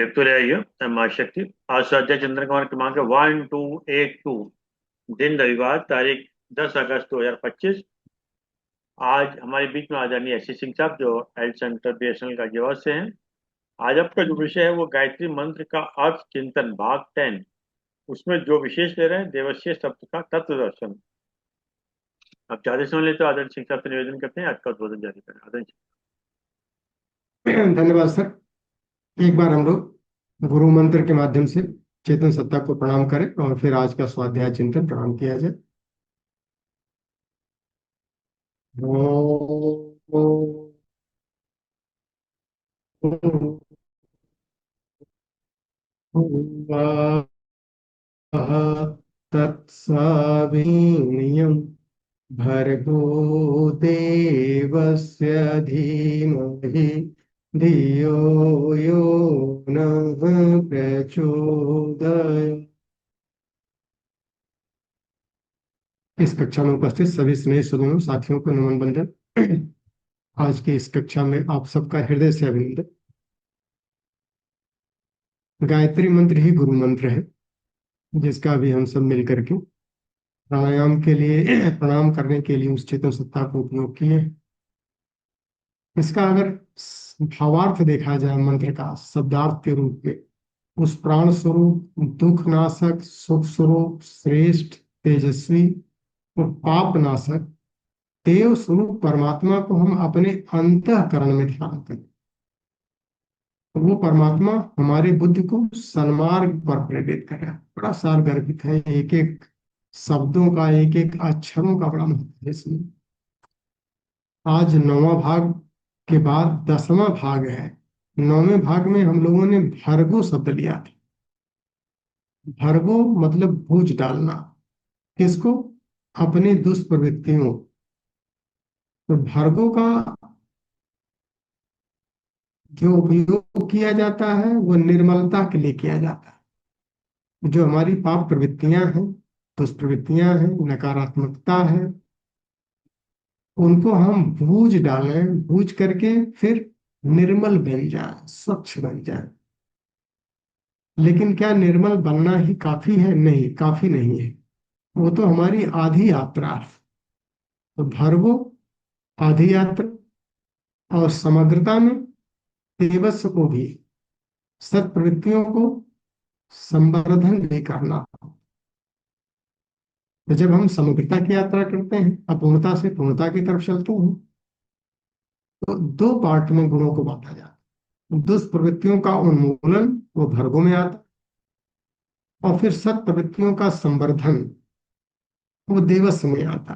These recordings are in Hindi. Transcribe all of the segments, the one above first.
देखते रहिए माँ शक्ति। आज स्वाध्याय चंद्र कुमार क्रमांक 1282, दिन रविवार, तारीख 10 अगस्त 2025। आज हमारे बीच में आदरणीय एस सी सिंह साहब, जो हेल्थ सेंटर बीएसएनएल का जेवर से हैं। आज आपका जो विषय है वो गायत्री मंत्र का अर्थ चिंतन भाग 10। उसमें जो विशेष ले रहे हैं, देवस्य शब्द का तत्व दर्शन। आप ज्यादा समय लेते हो, आदरणीय सिंह साहब से निवेदन करते हैं आज का उद्बोधन जारी करें, आदरणीय धन्यवाद सर। एक बार हम लोग गुरु मंत्र के माध्यम से चेतन सत्ता को प्रणाम करें और फिर आज का स्वाध्याय चिंतन प्रणाम किया जाए। ओम तत्सवितुर्वरेण्यं भर्गो देवस्य धीमहि धियो यो नः प्रचोदयात्। इस कक्षा में उपस्थित सभी स्नेह सदनों साथियों को नमन बंदन। आज की इस कक्षा में आप सबका हृदय से अभिनंदन। गायत्री मंत्र ही गुरु मंत्र है, जिसका भी हम सब मिल करके प्राणायाम के लिए प्रणाम करने के लिए उस चेतन सत्ता को उपयोग किए। इसका अगर भावार्थ देखा जाए, मंत्र का शब्दार्थ के रूप में, उस प्राण स्वरूप, दुख नाशक, सुख स्वरूप, श्रेष्ठ, तेजस्वी और पाप नाशक देव स्वरूप परमात्मा को हम अपने अंतःकरण में ध्यान करें, तो वो परमात्मा हमारी बुद्धि को सन्मार्ग पर प्रेरित करे। बड़ा सार गर्भित है, एक एक शब्दों का, एक एक अक्षरों का बड़ा महत्व है इसमें। आज 9वां भाग के बाद 10वां भाग है। 9वें भाग में हम लोगों ने भर्गो शब्द लिया था। भर्गो मतलब भूज डालना, किसको? अपनी दुष्प्रवृत्तियों। तो भर्गो का जो उपयोग किया जाता है वो निर्मलता के लिए किया जाता है। जो हमारी पाप प्रवृत्तियां हैं, दुष्प्रवृत्तियां हैं, नकारात्मकता है, उनको हम भूज डालें, भूज करके फिर निर्मल बन जाए, स्वच्छ बन जाए। लेकिन क्या निर्मल बनना ही काफी है? नहीं, काफी नहीं है। वो तो हमारी आधी यात्रा है। तो भर्गो आधी यात्रा, और समग्रता में देवस्व को भी, सत्प्रवृत्तियों को संवर्धन भी करना। तो जब हम समग्रता की यात्रा करते हैं, अपूर्णता से पूर्णता की तरफ चलते हैं, तो दो पार्ट में गुणों को बांटा जाता है। दुष्प्रवृत्तियों का उन्मूलन वो भर्गों में आता, और फिर सत्प्रवृत्तियों का संवर्धन वो देवस्व में आता।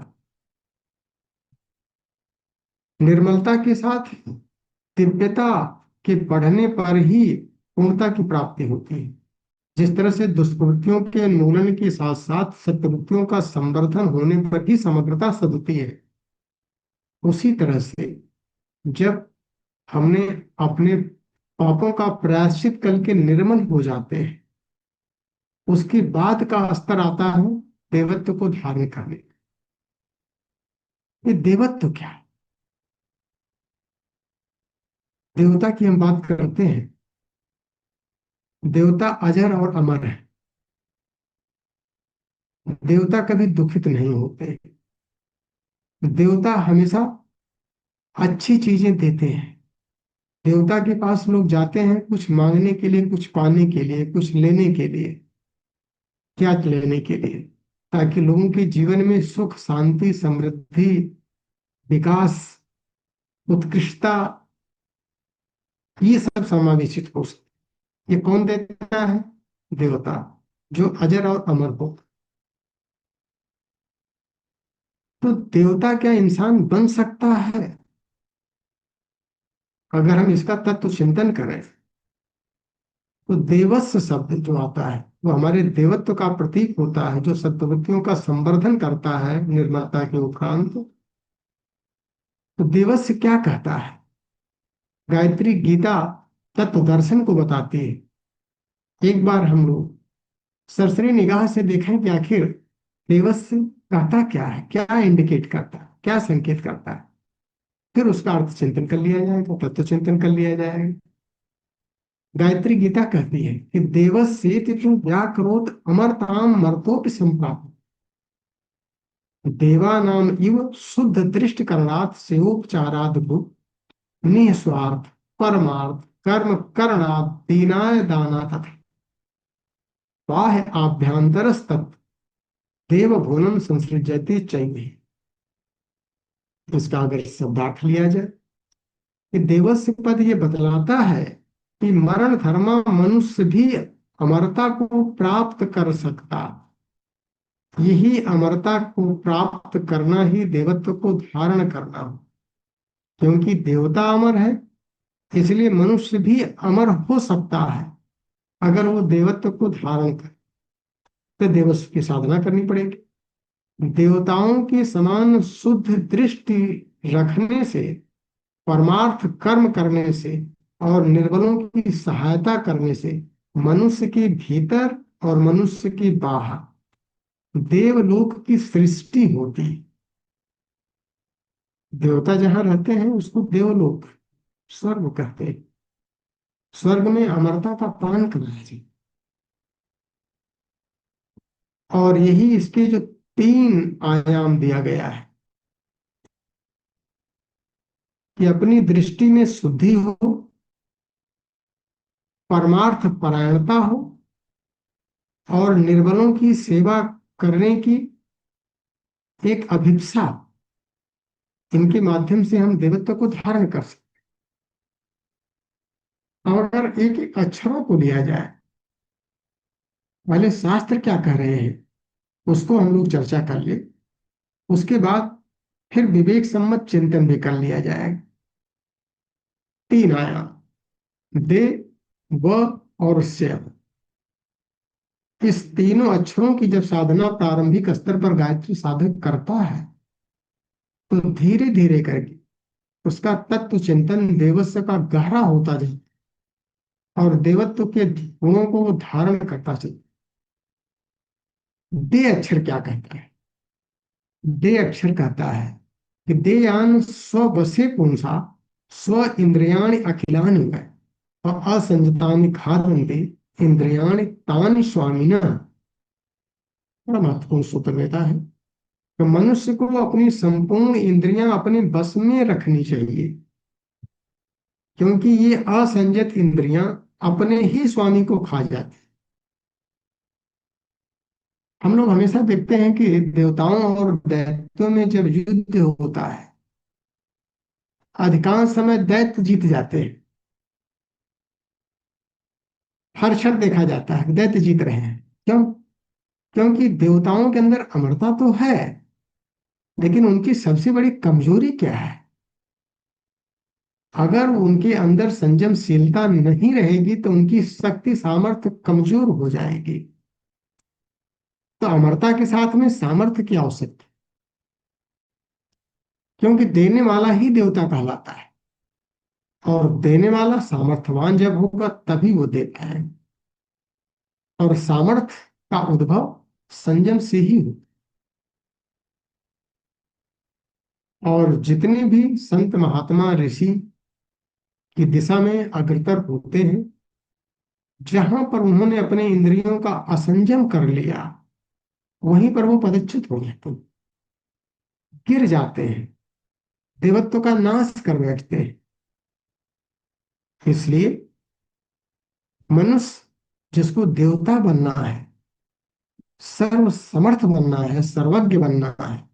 निर्मलता के साथ दिव्यता के बढ़ने पर ही पूर्णता की प्राप्ति होती है। जिस तरह से दुष्प्रवृत्तियों के उन्मूलन के साथ साथ सत्प्रवृत्तियों का संवर्धन होने पर ही समग्रता सदती है, उसी तरह से जब हमने अपने पापों का प्रायश्चित करके निर्मल हो जाते हैं, उसके बाद का स्तर आता है देवत्व को धारण करने। ये देवत्व क्या है? देवता की हम बात करते हैं। देवता अजर और अमर है। देवता कभी दुखित नहीं होते। देवता हमेशा अच्छी चीजें देते हैं। देवता के पास लोग जाते हैं कुछ मांगने के लिए, कुछ पाने के लिए, कुछ लेने के लिए। क्या लेने के लिए? ताकि लोगों के जीवन में सुख, शांति, समृद्धि, विकास, उत्कृष्टता, ये सब समावेशित हो सके। ये कौन देता है? देवता, जो अजर और अमर हो। तो देवता क्या इंसान बन सकता है? अगर हम इसका तत्व चिंतन करें, तो देवस्व शब्द जो आता है वो हमारे देवत्व का प्रतीक होता है, जो सत्प्रवृत्तियों का संवर्धन करता है निर्मलता के उपरांत। तो देवस्व क्या कहता है? गायत्री गीता तत्व दर्शन को बताती है। एक बार हम लोग सरसरी निगाह से देखें कि आखिर देवस्व कहता क्या है, क्या इंडिकेट करता है, क्या संकेत करता है। फिर उसका अर्थ चिंतन कर लिया जाएगा, तत्व चिंतन कर लिया जाएगा। गायत्री गीता कहती है कि देवस्येति तु व्याकरोत अमरताम मर्तोपि संप्राप्त। देवानाम इव शुद्ध दृष्ट करणात् सेवोपचाराद निस्वार्थ परमार्थ कर्म करणात् दीनाय दानात् बाह्य आभ्यंतरस्तत् देव भुवनम संसृजति चैव। इसका अगर शब्दार्थ लिया जाए कि देवस्य पद ये बतलाता है कि मरण धर्मा मनुष्य भी अमरता को प्राप्त कर सकता। यही अमरता को प्राप्त करना ही देवत्व को धारण करना हो। क्योंकि देवता अमर है, इसलिए मनुष्य भी अमर हो सकता है अगर वो देवत्व को धारण करे। तो देवत्व की साधना करनी पड़ेगी। देवताओं के समान शुद्ध दृष्टि रखने से, परमार्थ कर्म करने से और निर्बलों की सहायता करने से मनुष्य के भीतर और मनुष्य के बाहर देवलोक की सृष्टि होती है। देवता जहां रहते हैं उसको देवलोक, स्वर्ग कहते हैं। स्वर्ग में अमरता का पान कराया जाए। और यही इसके जो तीन आयाम दिया गया है कि अपनी दृष्टि में शुद्धि हो, परमार्थ परायणता हो और निर्बलों की सेवा करने की एक अभिप्सा, इनके माध्यम से हम देवत्व को धारण कर सकते। और अगर एक एक अक्षरों को लिया जाए, पहले शास्त्र क्या कह रहे हैं उसको हम लोग चर्चा कर ले, उसके बाद फिर विवेक सम्मत चिंतन भी कर लिया जाएगा। तीन आयाम, दे, व और सेव। इस तीनों अक्षरों की जब साधना प्रारंभिक स्तर पर गायत्री साधक करता है तो धीरे धीरे करके उसका तत्व चिंतन देवत्व का गहरा होता जाए और देवत्व के गुणों को वो धारण करता चले। दे अक्षर क्या कहता है? दे अक्षर कहता है कि देयान स्ववशे पुंसा स्व इंद्रियाणि अखिलानि वै और असंजतानि खादन्ते इंद्रियाणि तानि स्वामिनः। बड़ा महत्वपूर्ण सूत्र देता है कि मनुष्य को अपनी संपूर्ण इंद्रियां अपने बस में रखनी चाहिए, क्योंकि ये असंजत इंद्रियां अपने ही स्वामी को खा जाती। हम लोग हमेशा देखते हैं कि देवताओं और दैत्यों में जब युद्ध होता है अधिकांश समय दैत्य जीत जाते हैं। हर क्षण देखा जाता है कि दैत्य जीत रहे हैं। क्यों? क्योंकि देवताओं के अंदर अमरता तो है, लेकिन उनकी सबसे बड़ी कमजोरी क्या है? अगर उनके अंदर संयमशीलता नहीं रहेगी तो उनकी शक्ति सामर्थ्य कमजोर हो जाएगी। तो अमरता के साथ में सामर्थ्य की आवश्यकता, क्योंकि देने वाला ही देवता कहलाता है और देने वाला सामर्थ्यवान जब होगा तभी वो देता है। और सामर्थ्य का उद्भव संयम से ही हो। और जितने भी संत महात्मा ऋषि की दिशा में अग्रसर होते हैं, जहां पर उन्होंने अपने इंद्रियों का असंयम कर लिया वहीं पर वो पदच्युत हो जाते हैं, गिर जाते हैं, देवत्व का नाश कर बैठते हैं। इसलिए मनुष्य जिसको देवता बनना है, सर्व समर्थ बनना है, सर्वज्ञ बनना है,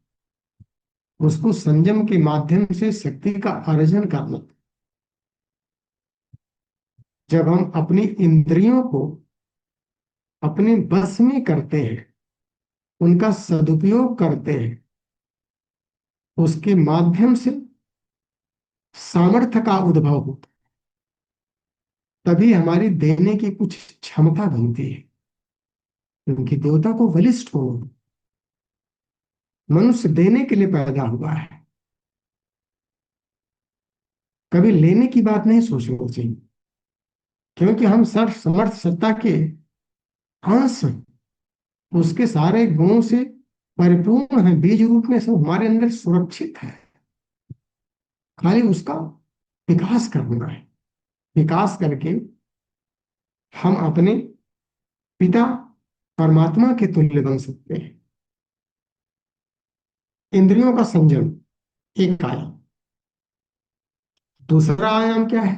उसको संयम के माध्यम से शक्ति का अर्जन करना। जब हम अपनी इंद्रियों को अपने बस में करते हैं, उनका सदुपयोग करते हैं, उसके माध्यम से सामर्थ्य का उद्भव होता है। तभी हमारी देने की कुछ क्षमता बनती है, क्योंकि देवता को बलिष्ठ हो। मनुष्य देने के लिए पैदा हुआ है, कभी लेने की बात नहीं सोचनी चाहिए, क्योंकि हम सर्व समर्थ सत्ता के अंश हैं। उसके सारे गुणों से परिपूर्ण है, बीज रूप में सब हमारे अंदर सुरक्षित है। खाली उसका विकास करना है। विकास करके हम अपने पिता परमात्मा के तुल्य बन सकते हैं। इंद्रियों का संयम एक आयाम। दूसरा आयाम क्या है?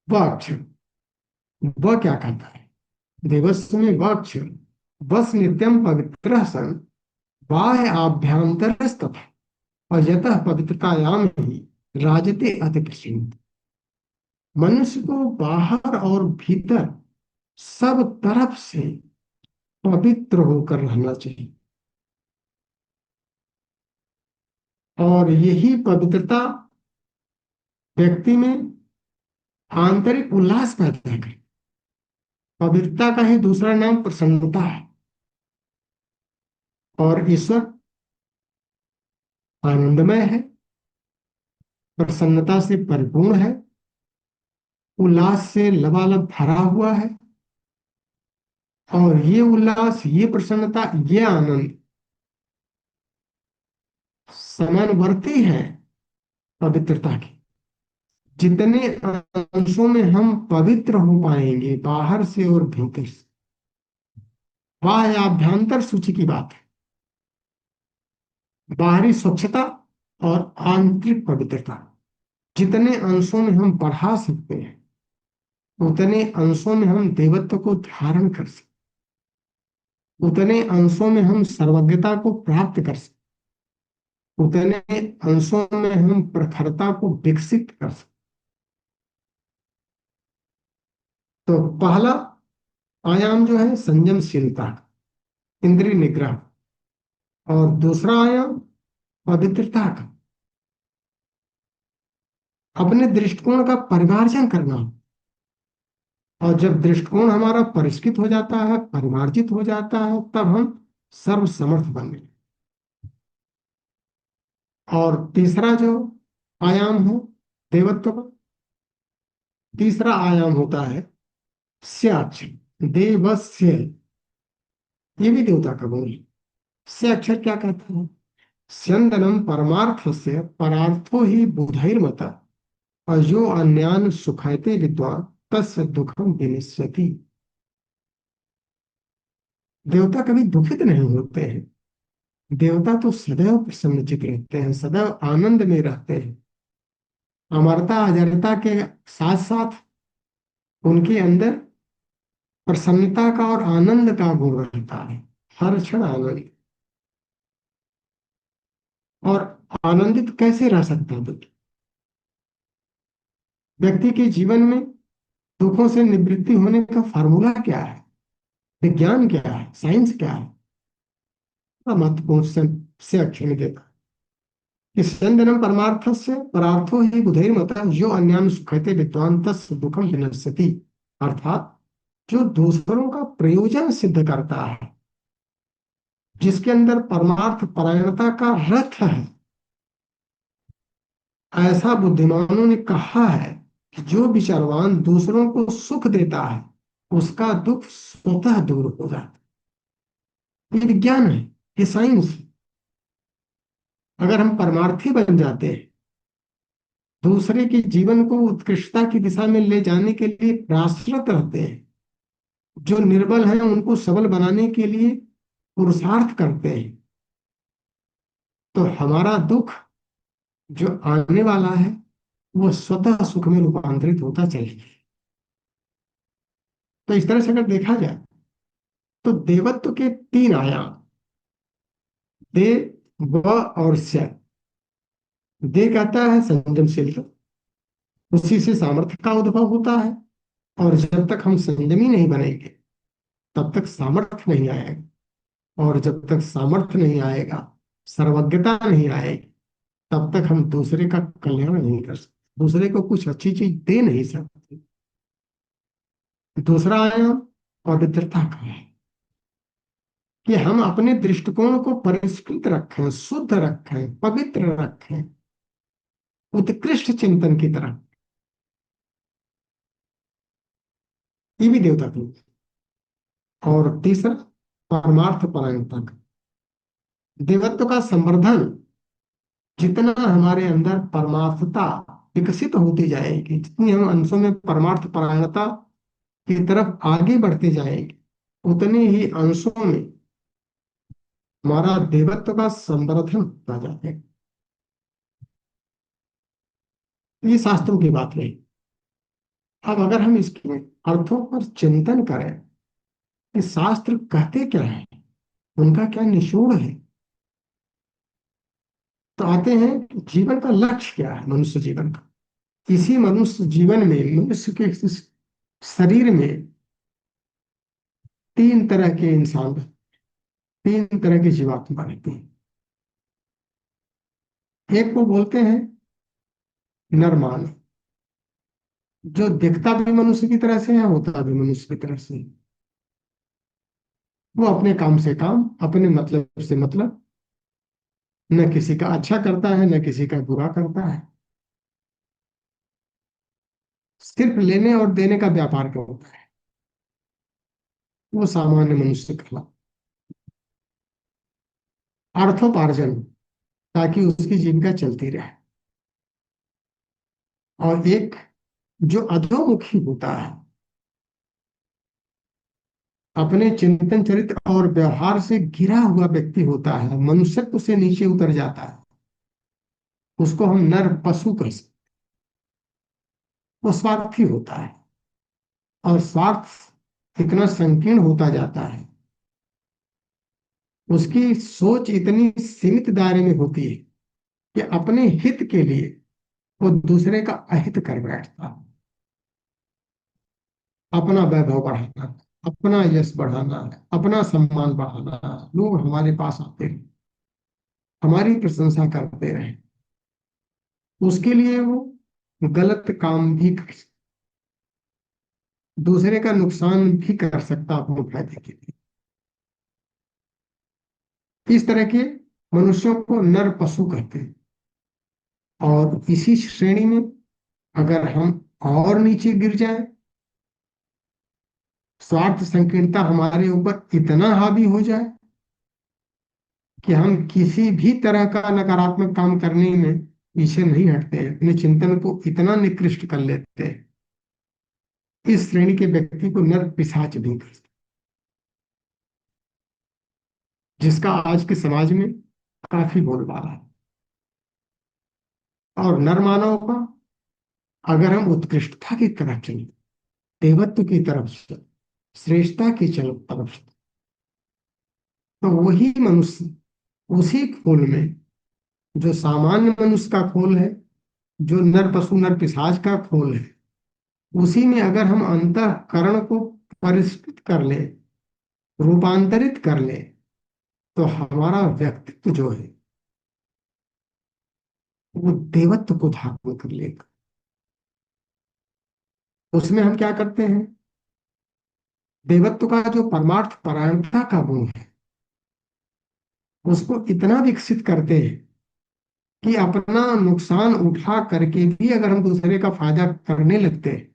वह अक्षर। वह क्या करता है? देवस्व में वह अक्षर बस नित्यम पवित्र सन बाह्य आभ्यंतरस्तथा और यतः पवित्रतायाम ही राजते अति प्रसन्न। मनुष्य को बाहर और भीतर सब तरफ से पवित्र होकर रहना चाहिए, और यही पवित्रता व्यक्ति में आंतरिक उल्लास पैदा करे। पवित्रता का ही दूसरा नाम प्रसन्नता है, और ईश्वर आनंदमय है, प्रसन्नता से परिपूर्ण है, उल्लास से लबालब भरा हुआ है। और ये उल्लास, ये प्रसन्नता, ये आनंद समानुवर्ती है पवित्रता की। जितने अंशों में हम पवित्र हो पाएंगे बाहर से और भीतर से, बाह्य आभ्यंतर सूची की बात है, बाहरी स्वच्छता और आंतरिक पवित्रता, जितने अंशों में हम बढ़ा सकते हैं उतने अंशों में हम देवत्व को धारण कर सकते, उतने अंशों में हम सर्वज्ञता को प्राप्त कर सकते, उतने अंशों में हम प्रखरता को विकसित कर सकते। तो पहला आयाम जो है संयमशीलता, इंद्रिय निग्रह, और दूसरा आयाम पवित्रता का, अपने दृष्टिकोण का परिमार्जन करना। और जब दृष्टिकोण हमारा परिष्कृत हो जाता है, परिमार्जित हो जाता है, तब हम सर्वसमर्थ बन गए। और तीसरा जो आयाम है देवत्व का, तीसरा आयाम होता है स्याक्षर, देवस्य। ये भी देवता का गुण है। स्याक्षर क्या कहता है? स्यंदनम परमार्थ से परार्थो ही बुधैर्मता और जो अन्यान सुखैते विद्वान तस्य दुखम विनिश्यति। देवता कभी दुखित नहीं होते हैं। देवता तो सदैव प्रसन्नचित रहते हैं, सदैव आनंद में रहते हैं। अमरता अजरता के साथ साथ उनके अंदर प्रसन्नता का और आनंद का गुण रहता है, हर क्षण आनंद। और आनंदित कैसे रह सकता है व्यक्ति? व्यक्ति के जीवन में दुखों से निवृत्ति होने का फार्मूला क्या है? विज्ञान क्या है? साइंस क्या है? बड़ा महत्वपूर्ण से अक्षर में देता है कि संदनम परमार्थस्य परार्थो ही बुधैर्मता जो अन्यान सुखते विद्वान तस्य दुखम विनश्यति। अर्थात जो दूसरों का प्रयोजन सिद्ध करता है, जिसके अंदर परमार्थ परायणता का रथ है, ऐसा बुद्धिमानों ने कहा है कि जो विचारवान दूसरों को सुख देता है उसका दुख स्वतः दूर हो जाता है। ये विज्ञान है, ये साइंस है। अगर हम परमार्थी बन जाते हैं, दूसरे के जीवन को उत्कृष्टता की दिशा में ले जाने के लिए प्रयासरत रहते हैं, जो निर्बल हैं उनको सबल बनाने के लिए पुरुषार्थ करते हैं, तो हमारा दुख जो आने वाला है वो स्वतः सुख में रूपांतरित होता चलेगा। तो इस तरह से अगर देखा जाए तो देवत्व के तीन आयाम, दे, व और स्य। दे कहता है संयमशीलता, उसी से सामर्थ्य का उद्भव होता है। और जब तक हम संयमी नहीं बनेंगे तब तक सामर्थ्य नहीं आएगा, और जब तक सामर्थ्य नहीं आएगा, सर्वज्ञता नहीं आएगी, तब तक हम दूसरे का कल्याण नहीं कर सकते, दूसरे को कुछ अच्छी चीज दे नहीं सकते। दूसरा आयाम पवित्रता का है कि हम अपने दृष्टिकोण को परिष्कृत रखें, शुद्ध रखें, पवित्र रखें, उत्कृष्ट चिंतन की तरह। ये भी देवता की। और तीसरा परमार्थ परायणता का। देवत्व का संवर्धन, जितना हमारे अंदर परमार्थता विकसित होती जाएगी, जितनी हम अंशों में परमार्थ परायणता की तरफ आगे बढ़ते जाएंगे, उतने ही अंशों में हमारा देवत्व का संवर्धन होता जाएगा। ये शास्त्रों की बात रही। अब अगर हम इसके अर्थों पर चिंतन करें कि शास्त्र कहते क्या है, उनका क्या निचोड़ है, तो आते हैं कि जीवन का लक्ष्य क्या है। मनुष्य जीवन का, इसी मनुष्य जीवन में, मनुष्य के इस शरीर में तीन तरह के इंसान, तीन तरह की जीवात्मा रहती है। एक को बोलते हैं नर मानव, जो दिखता भी मनुष्य की तरह से है, होता भी मनुष्य की तरह से है। वो अपने काम से काम, अपने मतलब से मतलब, न किसी का अच्छा करता है न किसी का बुरा करता है, सिर्फ लेने और देने का व्यापार करता है। वो सामान्य मनुष्य कहलाता है। अर्थोपार्जन, ताकि उसकी जीविका चलती रहे। और एक जो अधोमुखी होता है, अपने चिंतन चरित्र और व्यवहार से घिरा हुआ व्यक्ति होता है, मनुष्यत्व से नीचे उतर जाता है, उसको हम नर पशु कह सकते। वो स्वार्थी होता है, और स्वार्थ इतना संकीर्ण होता जाता है, उसकी सोच इतनी सीमित दायरे में होती है कि अपने हित के लिए वो दूसरे का अहित कर बैठता है। अपना वैभव बढ़ाना, अपना यश बढ़ाना, अपना सम्मान बढ़ाना, लोग हमारे पास आते रहे, हमारी प्रशंसा करते रहे, उसके लिए वो गलत काम भी कर सकता, दूसरे का नुकसान भी कर सकता अपने फायदे के लिए। इस तरह के मनुष्यों को नर पशु कहते हैं। और इसी श्रेणी में अगर हम और नीचे गिर जाएं, स्वार्थ संकीर्णता हमारे ऊपर इतना हावी हो जाए कि हम किसी भी तरह का नकारात्मक काम करने में पीछे नहीं हटते हैं, अपने चिंतन को इतना निकृष्ट कर लेते हैं, इस श्रेणी के व्यक्ति को नर पिशाच भी कहते हैं, जिसका आज के समाज में काफी बोलबाला है। और नर मानव का, अगर हम उत्कृष्टता की तरफ चले, देवत्व की तरफ चले, श्रेष्ठता की तरफ चले, तो वही मनुष्य उसी खोल में, जो सामान्य मनुष्य का खोल है, जो नर पशु नर पिशाच का खोल है, उसी में अगर हम अंतःकरण को परिष्कृत कर ले, रूपांतरित कर ले, तो हमारा व्यक्तित्व जो है वो देवत्व को धारण कर लेगा। उसमें हम क्या करते हैं, देवत्व का जो परमार्थ परायणता का गुण है, उसको इतना विकसित करते हैं कि अपना नुकसान उठा करके भी अगर हम दूसरे का फायदा करने लगते हैं,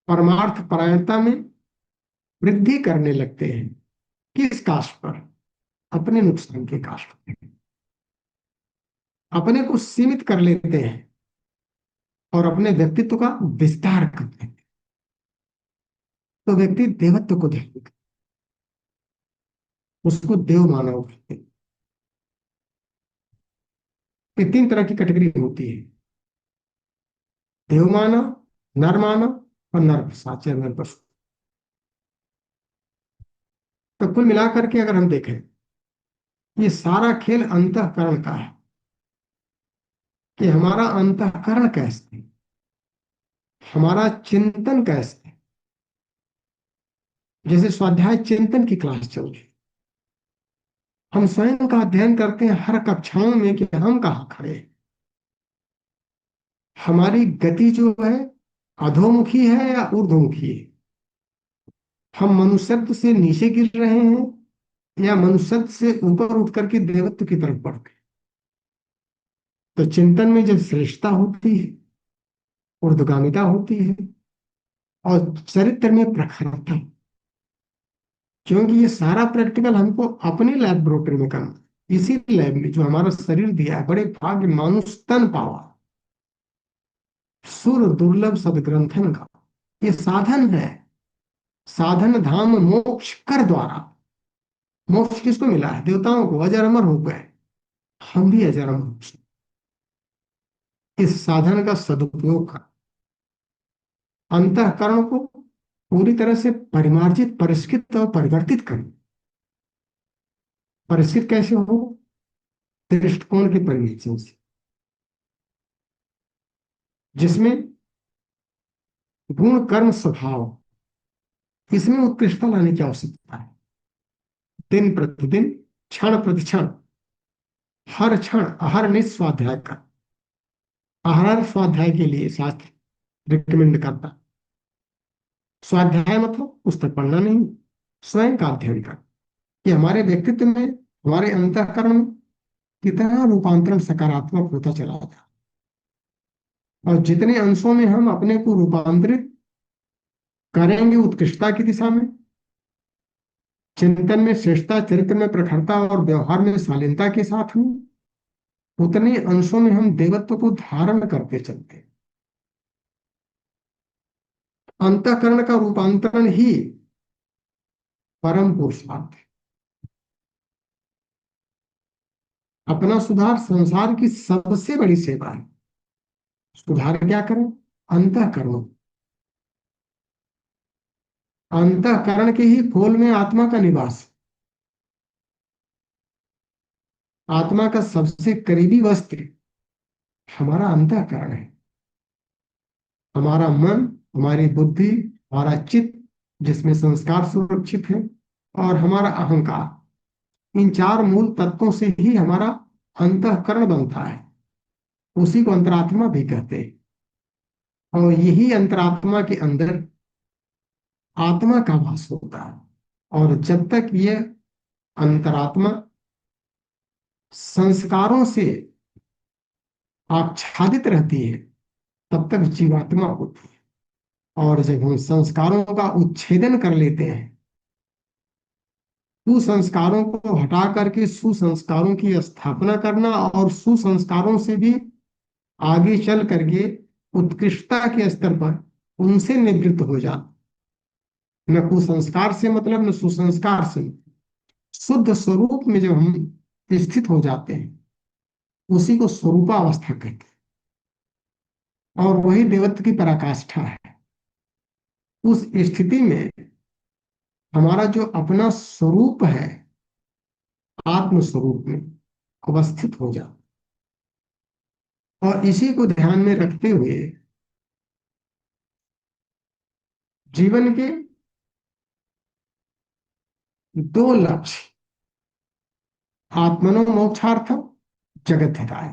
परमार्थ परायणता में वृद्धि करने लगते हैं। किस कास्ट पर? अपने नुकसान के कास्ट पर। अपने को सीमित कर लेते हैं और अपने व्यक्तित्व का विस्तार करते हैं, तो व्यक्ति देवत्व को ध्यान देता है, उसको देव मानव कहते हैं। ये तीन तरह की कैटेगरी होती है, देव मानव, नर मानव और नर पिशाच या नर पशु। तो कुल मिलाकर के अगर हम देखें, ये सारा खेल अंतःकरण का है कि हमारा अंतःकरण कैसे है, हमारा चिंतन कैसे है। जैसे स्वाध्याय चिंतन की क्लास चल रही, हम स्वयं का अध्ययन करते हैं हर कक्षाओं में कि हम कहाँ खड़े हैं, हमारी गति जो है अधोमुखी है या ऊर्ध्वमुखी है, हम मनुष्यत्व से नीचे गिर रहे हैं या मनुष्यत्व से ऊपर उठ करके देवत्व की तरफ बढ़ गए। तो चिंतन में जब श्रेष्ठता होती है, ऊर्ध्वगामिता होती है, और चरित्र में प्रखरता, क्योंकि ये सारा प्रैक्टिकल हमको अपनी लैबोरेटरी में करना है। इसी लैब में जो हमारा शरीर दिया है, बड़े भाग्य मानुष तन पावा, सुर दुर्लभ सदग्रंथन का ये साधन है। साधन धाम मोक्ष कर द्वारा। मोक्ष किसको मिला है? देवताओं को, अजर अमर हो गए। हम भी अजर अमर हो सकते। इस साधन का सदुपयोग कर अंतःकरण को पूरी तरह से परिमार्जित, परिष्कृत और परिवर्तित करें। परिष्कृत कैसे हो? दृष्टिकोण के परिवर्तन से, जिसमें गुण कर्म स्वभाव, इसमें उत्कृष्टता लाने की आवश्यकता है। दिन प्रतिदिन, क्षण प्रतिक्षण, हर क्षण अहरनिश स्वाध्याय का। आहार स्वाध्याय के लिए शास्त्र रिकमेंड करता। स्वाध्याय मतलब पुस्तक पढ़ना नहीं, स्वयं का अध्ययन कर कि हमारे व्यक्तित्व में, हमारे अंतःकरण में कितना रूपांतरण सकारात्मक होता चला था, और जितने अंशों में हम अपने को रूपांतरित करेंगे उत्कृष्टता की दिशा में, चिंतन में श्रेष्ठता, चरित्र में प्रखरता और व्यवहार में शालीनता के साथ में, उतने अंशों में हम देवत्व को धारण करते चलते हैं। अंतःकरण का रूपांतरण ही परम पुरुषार्थ है। अपना सुधार संसार की सबसे बड़ी सेवा है। सुधार क्या करें? अंतःकरण। अंतःकरण के ही खोल में आत्मा का निवास। आत्मा का सबसे करीबी वस्त्र हमारा अंतःकरण है। हमारा मन, हमारी बुद्धि, हमारा चित्त, जिसमें संस्कार सुरक्षित है, और हमारा अहंकार, इन चार मूल तत्वों से ही हमारा अंतःकरण बनता है। उसी को अंतरात्मा भी कहते हैं। और यही अंतरात्मा के अंदर आत्मा का वास होता है। और जब तक ये अंतरात्मा संस्कारों से आच्छादित रहती है, तब तक जीवात्मा होती है। और जब हम संस्कारों का उच्छेदन कर लेते हैं, कुसंस्कारों को हटा करके सुसंस्कारों की स्थापना करना, और सुसंस्कारों से भी आगे चल करके उत्कृष्टता के स्तर पर उनसे निवृत्त हो जाना। न कुसंस्कार से मतलब, न सुसंस्कार से। शुद्ध स्वरूप में जब हम स्थित हो जाते हैं, उसी को स्वरूपावस्था कहते हैं, और वही देवत्व की पराकाष्ठा है। उस स्थिति में हमारा जो अपना स्वरूप है, आत्म स्वरूप में अवस्थित हो जाता। और इसी को ध्यान में रखते हुए जीवन के दो लक्ष्य, आत्मनो मोक्षार्थम जगत हिताय,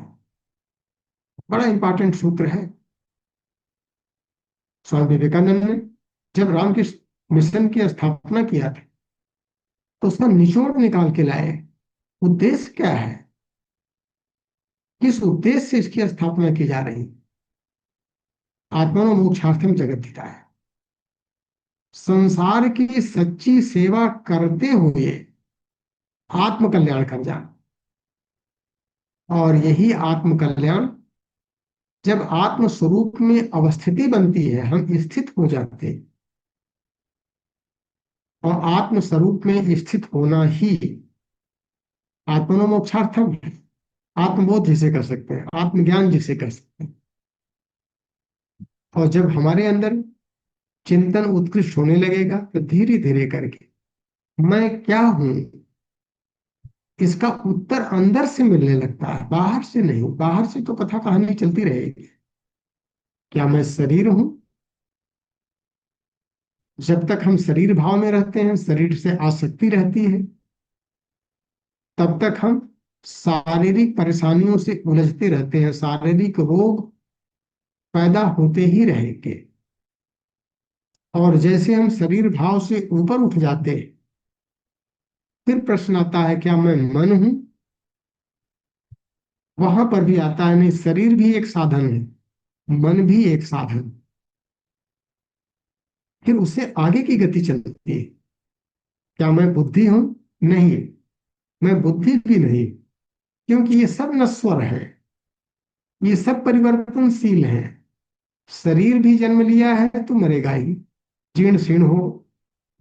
बड़ा इंपॉर्टेंट सूत्र है। स्वामी विवेकानंद ने जब रामकृष्ण मिशन की स्थापना किया था, तो उसका निचोड़ निकाल के लाए। उद्देश्य क्या है? किस उद्देश्य से इसकी स्थापना की जा रही? आत्मनो मोक्षार्थम जगत हिताय, संसार की सच्ची सेवा करते हुए आत्म कल्याण कर जाना। और यही आत्म कल्याण जब आत्म स्वरूप में अवस्थिति बनती है, हम स्थित हो जाते हैं। और आत्म स्वरूप में स्थित होना ही आत्मनो मोक्षार्थम है। आत्मबोध जिसे कर सकते हैं, आत्मज्ञान जिसे कर सकते हैं। और जब हमारे अंदर चिंतन उत्कृष्ट होने लगेगा, तो धीरे धीरे करके मैं क्या हूं, इसका उत्तर अंदर से मिलने लगता है, बाहर से नहीं। बाहर से तो कथा कहानी चलती रहेगी। क्या मैं शरीर हूं? जब तक हम शरीर भाव में रहते हैं, शरीर से आसक्ति रहती है, तब तक हम शारीरिक परेशानियों से उलझते रहते हैं। शारीरिक रोग पैदा होते ही रहेंगे। और जैसे हम शरीर भाव से ऊपर उठ जाते हैं, फिर प्रश्न आता है, क्या मैं मन हूं? वहां पर भी आता है, नहीं, शरीर भी एक साधन है, मन भी एक साधन। फिर उससे आगे की गति चलती है। क्या मैं बुद्धि हूं? नहीं, मैं बुद्धि भी नहीं, क्योंकि ये सब नश्वर है, ये सब परिवर्तनशील है। शरीर भी जन्म लिया है तो मरेगा ही, जीर्ण शीर्ण हो,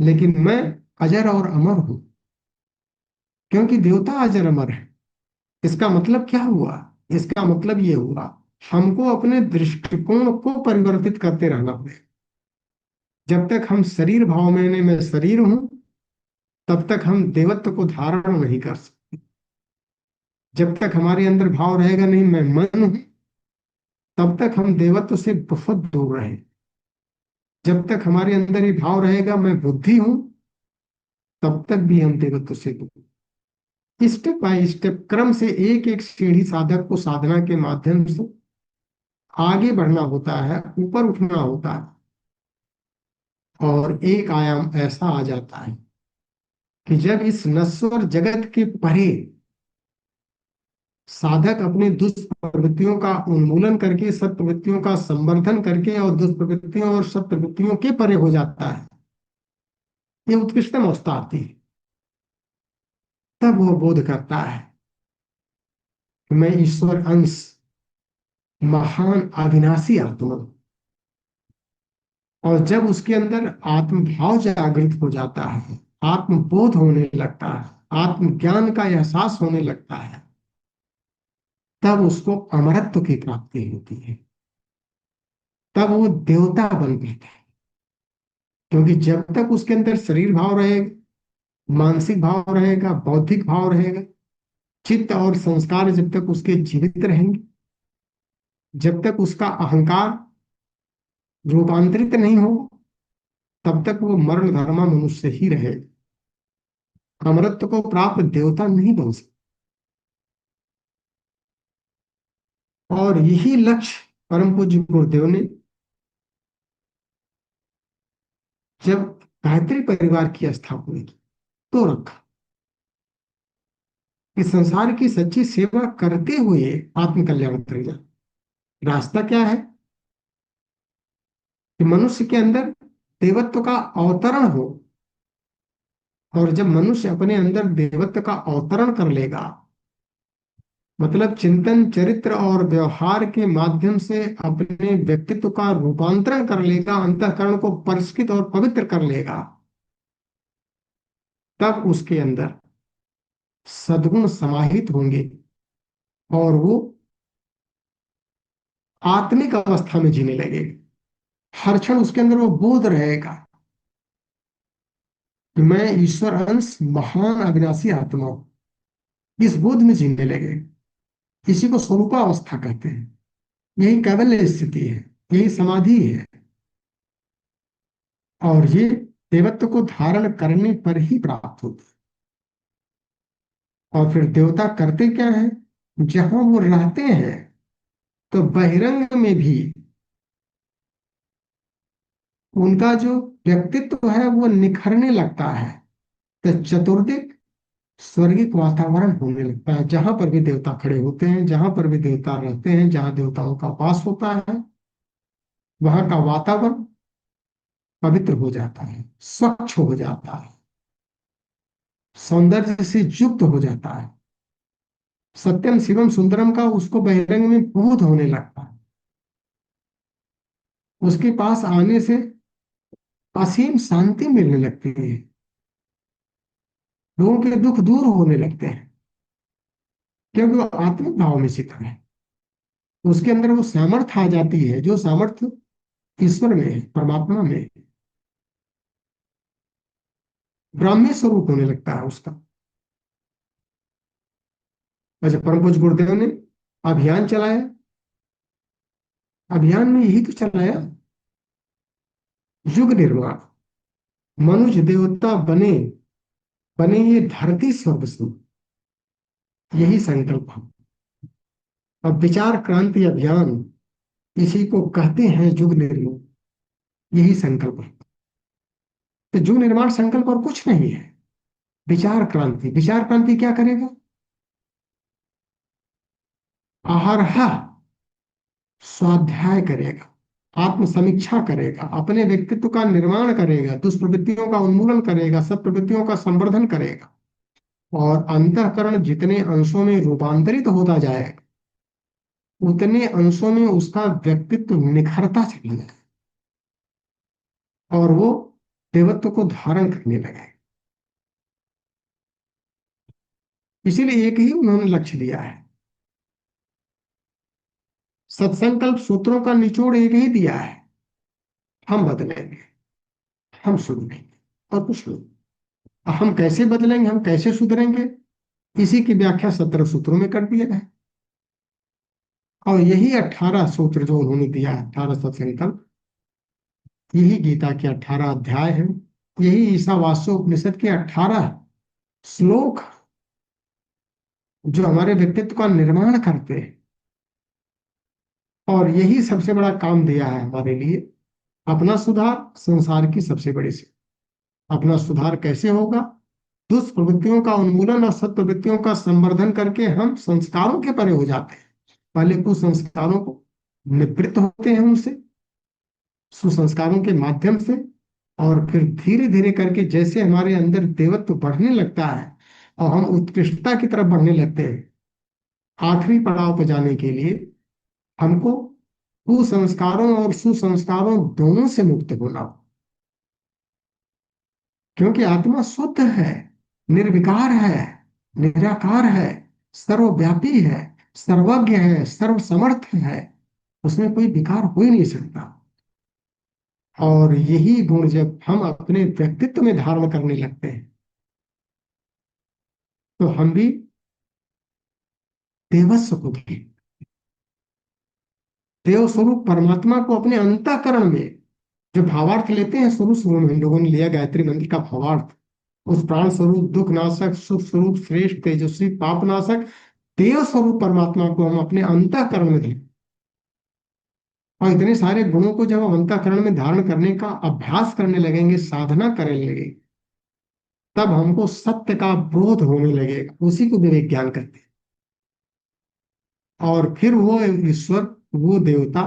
लेकिन मैं अजर और अमर हूं, क्योंकि देवता अजर अमर है। इसका मतलब क्या हुआ? इसका मतलब ये हुआ, हमको अपने दृष्टिकोण को परिवर्तित करते रहना पड़ेगा। जब तक हम शरीर भाव में ने मैं शरीर हूं, तब तक हम देवत्व को धारण नहीं कर सकते। जब तक हमारे अंदर भाव रहेगा नहीं मैं मन हूं, तब तक हम देवत्व से बहुत दूर रहे। जब तक हमारे अंदर ये भाव रहेगा मैं बुद्धि हूं, तब तक भी हम देवत्व से दूर। स्टेप बाय स्टेप क्रम से एक एक सीढ़ी साधक को साधना के माध्यम से आगे बढ़ना होता है, ऊपर उठना होता है। और एक आयाम ऐसा आ जाता है कि जब इस नश्वर जगत के परे साधक अपनी दुष्प्रवृत्तियों का उन्मूलन करके सत्प्रवृत्तियों का संवर्धन करके और दुष्प्रवृत्तियों और सत्प्रवृत्तियों के परे हो जाता है, ये उत्कृष्टतम अवस्था आती है। तब वो बोध करता है कि मैं ईश्वर अंश, महान अविनाशी आत्मा हूं। और जब उसके अंदर आत्मभाव जागृत हो जाता है, आत्मबोध होने लगता है, आत्मज्ञान का एहसास होने लगता है, तब उसको अमरत्व की प्राप्ति होती है। तब वो देवता बन पाता है। क्योंकि जब तक उसके अंदर शरीर भाव रहेगा, मानसिक भाव रहेगा, बौद्धिक भाव रहेगा, चित्त और संस्कार जब तक उसके जीवित रहेंगे, जब तक उसका अहंकार रूपांतरित नहीं हो, तब तक वो मरण धर्मा मनुष्य ही रहेगा। अमरत्व को प्राप्त देवता नहीं बन सकता। और यही लक्ष्य परम पूज्य गुरुदेव ने जब गायत्री परिवार की स्थापना की तो रखा कि संसार की सच्ची सेवा करते हुए आत्म कल्याण करेगा। रास्ता क्या है? कि मनुष्य के अंदर देवत्व का अवतरण हो। और जब मनुष्य अपने अंदर देवत्व का अवतरण कर लेगा, मतलब चिंतन चरित्र और व्यवहार के माध्यम से अपने व्यक्तित्व का रूपांतरण कर लेगा, अंतःकरण को परिष्कृत और पवित्र कर लेगा, तब उसके अंदर सद्गुण समाहित होंगे और वो आत्मिक अवस्था में जीने लगेगा। हर क्षण उसके अंदर वो बोध रहेगा कि मैं ईश्वर अंश, महान अविनाशी आत्मा हूं। इस बोध में जीने लगे। इसी को स्वरूपावस्था कहते हैं। यही कैवल्य स्थिति है, यही समाधि है। और ये देवत्व को धारण करने पर ही प्राप्त होता है। और फिर देवता करते क्या है? जहां वो रहते हैं तो बहिरंग में भी उनका जो व्यक्तित्व है वो निखरने लगता है। तो चतुर्दिक स्वर्गिक वातावरण होने लगता है। जहां पर भी देवता खड़े होते हैं, जहां पर भी देवता रहते हैं, जहां देवताओं का वास होता है, वहां का वातावरण पवित्र हो जाता है, स्वच्छ हो जाता है, सौंदर्य से युक्त हो जाता है। सत्यम शिवम सुंदरम का उसको बहिरंग में बोध होने लगता है। उसके पास आने से असीम शांति मिलने लगती है। लोगों के दुख दूर होने लगते हैं, क्योंकि वो आत्मिक भाव में स्थित है। उसके अंदर वो सामर्थ्य आ जाती है, जो सामर्थ्य ईश्वर में है, परमात्मा में है। ब्राह्मी स्वरूप होने लगता है उसका। वैसे परम पूज्य गुरुदेव ने अभियान चलाया। अभियान में यही तो चलाया, युग निर्माण, मनुष्य देवता बने, बने ये धरती स्वर्ग से, यही संकल्प है। अब विचार क्रांति अभियान, इसी को कहते हैं युग निर्माण। यही संकल्प है। तो युग निर्माण संकल्प और कुछ नहीं है। विचार क्रांति, विचार क्रांति क्या करेगा? अहरहा स्वाध्याय करेगा, आत्म समीक्षा करेगा, अपने व्यक्तित्व का निर्माण करेगा, दुष्प्रवृत्तियों का उन्मूलन करेगा, सब प्रवृत्तियों का संवर्धन करेगा। और अंतःकरण जितने अंशों में रूपांतरित होता जाएगा, उतने अंशों में उसका व्यक्तित्व निखरता चला गया और वो देवत्व को धारण करने लगा। इसीलिए एक ही उन्होंने लक्ष्य दिया है। सत्संकल्प सूत्रों का निचोड़ एक ही दिया है, हम बदलेंगे, हम सुधरेंगे, और कुछ नहीं। हम कैसे बदलेंगे, हम कैसे सुधरेंगे, इसी की व्याख्या 17 सूत्रों में कर दिया है। और यही 18 सूत्र जो उन्होंने दिया है, 18 सत्संकल्प, यही गीता के 18 अध्याय हैं। यही ईशावास्य उपनिषद के 18 श्लोक जो हमारे व्यक्तित्व का निर्माण करते हैं। और यही सबसे बड़ा काम दिया है हमारे लिए। अपना सुधार संसार की सबसे बड़ी से। अपना सुधार कैसे होगा? दुष्प्रवृत्तियों का उन्मूलन और सत्प्रवृत्तियों का संवर्धन करके हम संस्कारों के परे हो जाते हैं। पहले कुसंस्कारों को निवृत्त होते हैं उनसे, सुसंस्कारों के माध्यम से। और फिर धीरे धीरे करके जैसे हमारे अंदर देवत्व बढ़ने लगता है और हम उत्कृष्टता की तरफ बढ़ने लगते हैं, आखिरी पड़ाव पर जाने के लिए हमको कुसंस्कारों और सुसंस्कारों दोनों से मुक्त होना हो। क्योंकि आत्मा शुद्ध है, निर्विकार है, निराकार है, सर्वव्यापी है, सर्वज्ञ है, सर्वसमर्थ है। उसमें कोई विकार हो ही नहीं सकता। और यही गुण जब हम अपने व्यक्तित्व में धारण करने लगते हैं तो हम भी देवस्व को भी, देव स्वरूप परमात्मा को अपने अंतःकरण में जो भावार्थ लेते हैं, शुरू शुरू में हम लोगों ने लिया गायत्री मंत्र का भावार्थ, उस प्राण स्वरूप दुख नाशक सुख स्वरूप श्रेष्ठ तेजस्वी पाप नाशक देव स्वरूप परमात्मा को हम अपने अंतःकरण में दें। और इतने सारे गुणों को जब हम अंतःकरण में धारण करने का अभ्यास करने लगेंगे, साधना करने लगेंगे, तब हमको सत्य का बोध होने लगेगा। उसी को विवेक ज्ञान कहते हैं। और फिर वो ईश्वर, वो देवता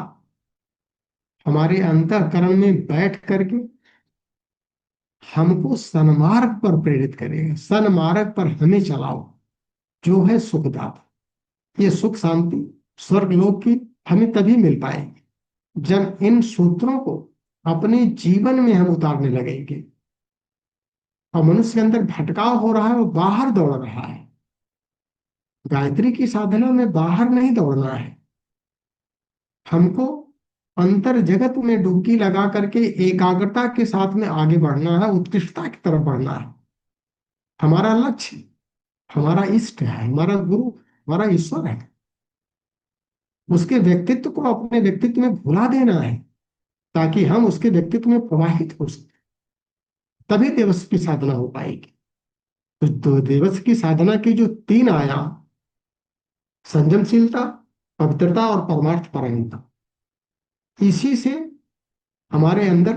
हमारे अंतःकरण में बैठ करके हमको सन्मार्ग पर प्रेरित करेगा। सन्मार्ग पर हमें चलाओ, जो है सुखदाता। ये सुख शांति स्वर्ग लोक की हमें तभी मिल पाएगी जब इन सूत्रों को अपने जीवन में हम उतारने लगेंगे। और मनुष्य के अंदर भटकाव हो रहा है, वो बाहर दौड़ रहा है। गायत्री की साधना में बाहर नहीं दौड़ना है, हमको अंतर जगत में डुबकी लगा करके एकाग्रता के साथ में आगे बढ़ना है, उत्कृष्टता की तरफ बढ़ना है। हमारा लक्ष्य, हमारा इष्ट है, हमारा गुरु, हमारा ईश्वर है। उसके व्यक्तित्व को अपने व्यक्तित्व में भुला देना है ताकि हम उसके व्यक्तित्व में प्रवाहित हो सके। तभी देवस्व की साधना हो पाएगी। तो देवस्व की साधना की जो 3 आयाम, संयमशीलता, पवित्रता और परमार्थ परायणता, इसी से हमारे अंदर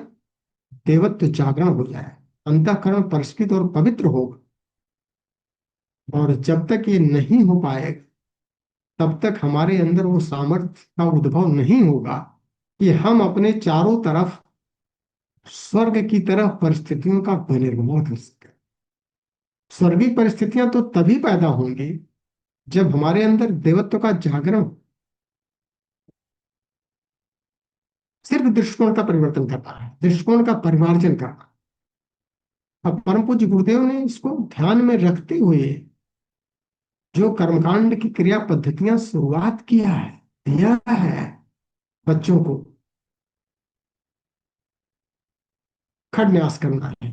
देवत्व जागरण हो जाए, अंतःकरण परिष्कृत और पवित्र होगा। और जब तक ये नहीं हो पाएगा तब तक हमारे अंदर वो सामर्थ्य का उद्भव नहीं होगा कि हम अपने चारों तरफ स्वर्ग की तरफ परिस्थितियों का विनिर्माण कर सके। स्वर्गीय परिस्थितियां तो तभी पैदा होंगी जब हमारे अंदर देवत्व का जागरण, सिर्फ दृष्टिकोण का परिवर्तन करना है, दृष्टिकोण का परिमार्जन करना। अब परम पूज्य गुरुदेव ने इसको ध्यान में रखते हुए जो कर्मकांड की क्रिया पद्धतियां शुरुआत किया है, दिया है बच्चों को। खड न्यास करना है,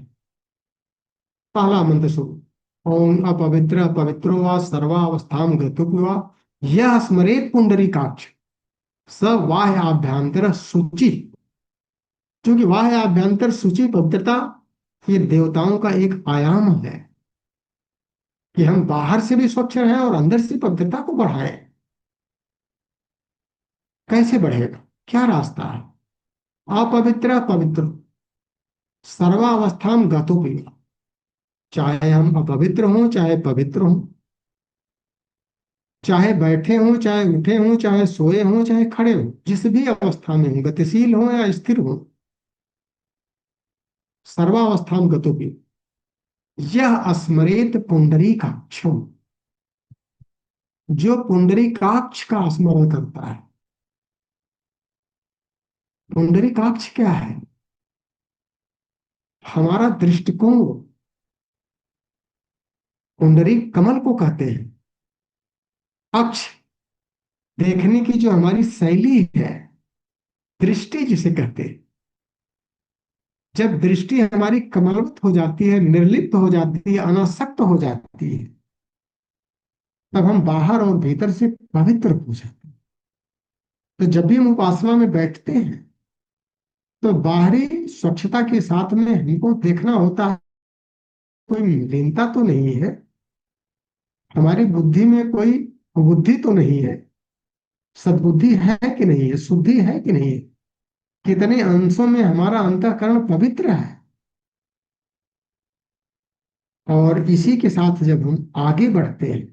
पहला मंत्र शुरू। ओम अपवित्र पवित्रो वा सर्वावस्थाम गतुक वा यह स्मरेत पुंडरीकाक्ष स वाह्य आभ्यंतर शुचि। क्योंकि वाह्य आभ्यंतर शुचि पवित्रता ये देवताओं का एक आयाम है कि हम बाहर से भी स्वच्छ रहें और अंदर से पवित्रता को बढ़ाएं। कैसे बढ़ेगा, क्या रास्ता है? अपवित्र पवित्र सर्वावस्थाम गतुक, चाहे हम अपवित्र हों चाहे पवित्र हों, चाहे बैठे हों चाहे उठे हों, चाहे सोए हों चाहे खड़े हों, जिस भी अवस्था में हों, गतिशील हों या स्थिर हों, सर्वावस्थाम गतोपि यह स्मरेत पुंडरीकाक्षम। जो पुंडरीकाक्ष का स्मरण करता है। पुंडरीकाक्ष क्या है? हमारा दृष्टिकोण। पुंडरी कमल को कहते हैं। अक्ष, देखने की जो हमारी शैली है, दृष्टि जिसे कहते हैं। जब दृष्टि हमारी कमलवत हो जाती है, निर्लिप्त हो जाती है, अनासक्त हो जाती है, तब हम बाहर और भीतर से पवित्र हो जाते हैं। तो जब भी हम उपासना में बैठते हैं, तो बाहरी स्वच्छता के साथ में हमको देखना होता है कोई मलिनता तो नहीं है, हमारी बुद्धि में कोई बुद्धि तो नहीं है, सद्बुद्धि है कि नहीं है, शुद्धि है कि नहीं है, कितने अंशों में हमारा अंतःकरण पवित्र है। और इसी के साथ जब हम आगे बढ़ते हैं,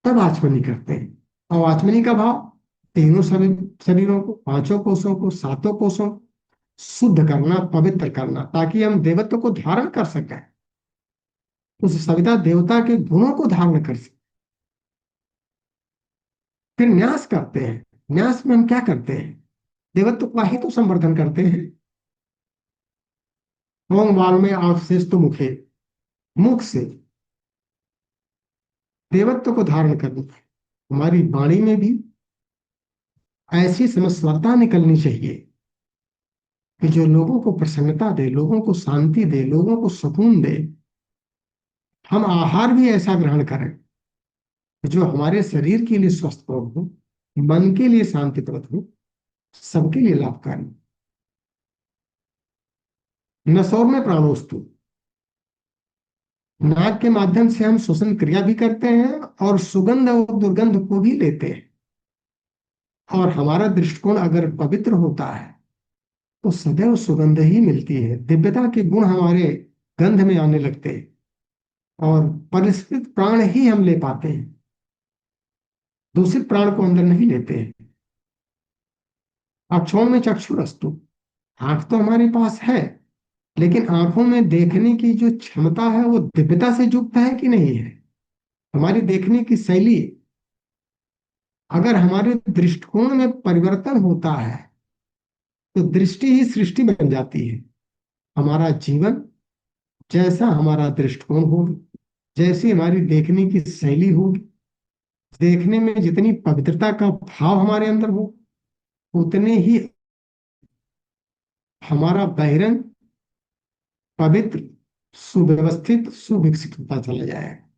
तब आचमनी करते हैं। और आचमनी का भाव तीनों शरीरों को, पांचों कोषों को, सातों कोषों को शुद्ध करना, पवित्र करना, ताकि हम देवत्व को धारण कर सकें, उस सविता देवता के गुणों को धारण कर सकें। फिर न्यास करते हैं। न्यास में हम क्या करते हैं? देवत्व का ही तो संवर्धन करते हैं। ओम वाल में आप शेष तो मुखे, मुख से देवत्व को धारण करना है। हमारी वाणी में भी ऐसी समस्वरता निकलनी चाहिए कि जो लोगों को प्रसन्नता दे, लोगों को शांति दे, लोगों को सुकून दे। हम आहार भी ऐसा ग्रहण करें जो हमारे शरीर के लिए स्वस्थप्रद हो, मन के लिए शांतिप्रद हो, सबके लिए लाभकारी। नसोर में प्राणोस्तु, नाक के माध्यम से हम श्वसन क्रिया भी करते हैं और सुगंध और दुर्गंध को भी लेते हैं। और हमारा दृष्टिकोण अगर पवित्र होता है, तो सदैव सुगंध ही मिलती है, दिव्यता के गुण हमारे गंध में आने लगते हैं, और परिष्कृत प्राण ही हम ले पाते हैं, दूषित प्राण को अंदर नहीं लेते हैं। अक्षोण में चक्षुरस्तु, आंख तो हमारे पास है, लेकिन आंखों में देखने की जो क्षमता है वो दिव्यता से युक्त है कि नहीं है। हमारी देखने की शैली, अगर हमारे दृष्टिकोण में परिवर्तन होता है, तो दृष्टि ही सृष्टि बन जाती है। हमारा जीवन जैसा हमारा दृष्टिकोण होगा, जैसी हमारी देखने की शैली होगी, देखने में जितनी पवित्रता का भाव हमारे अंदर हो, उतने ही हमारा बहिरंग पवित्र, सुव्यवस्थित, सुविकसित होता चला जाएगा।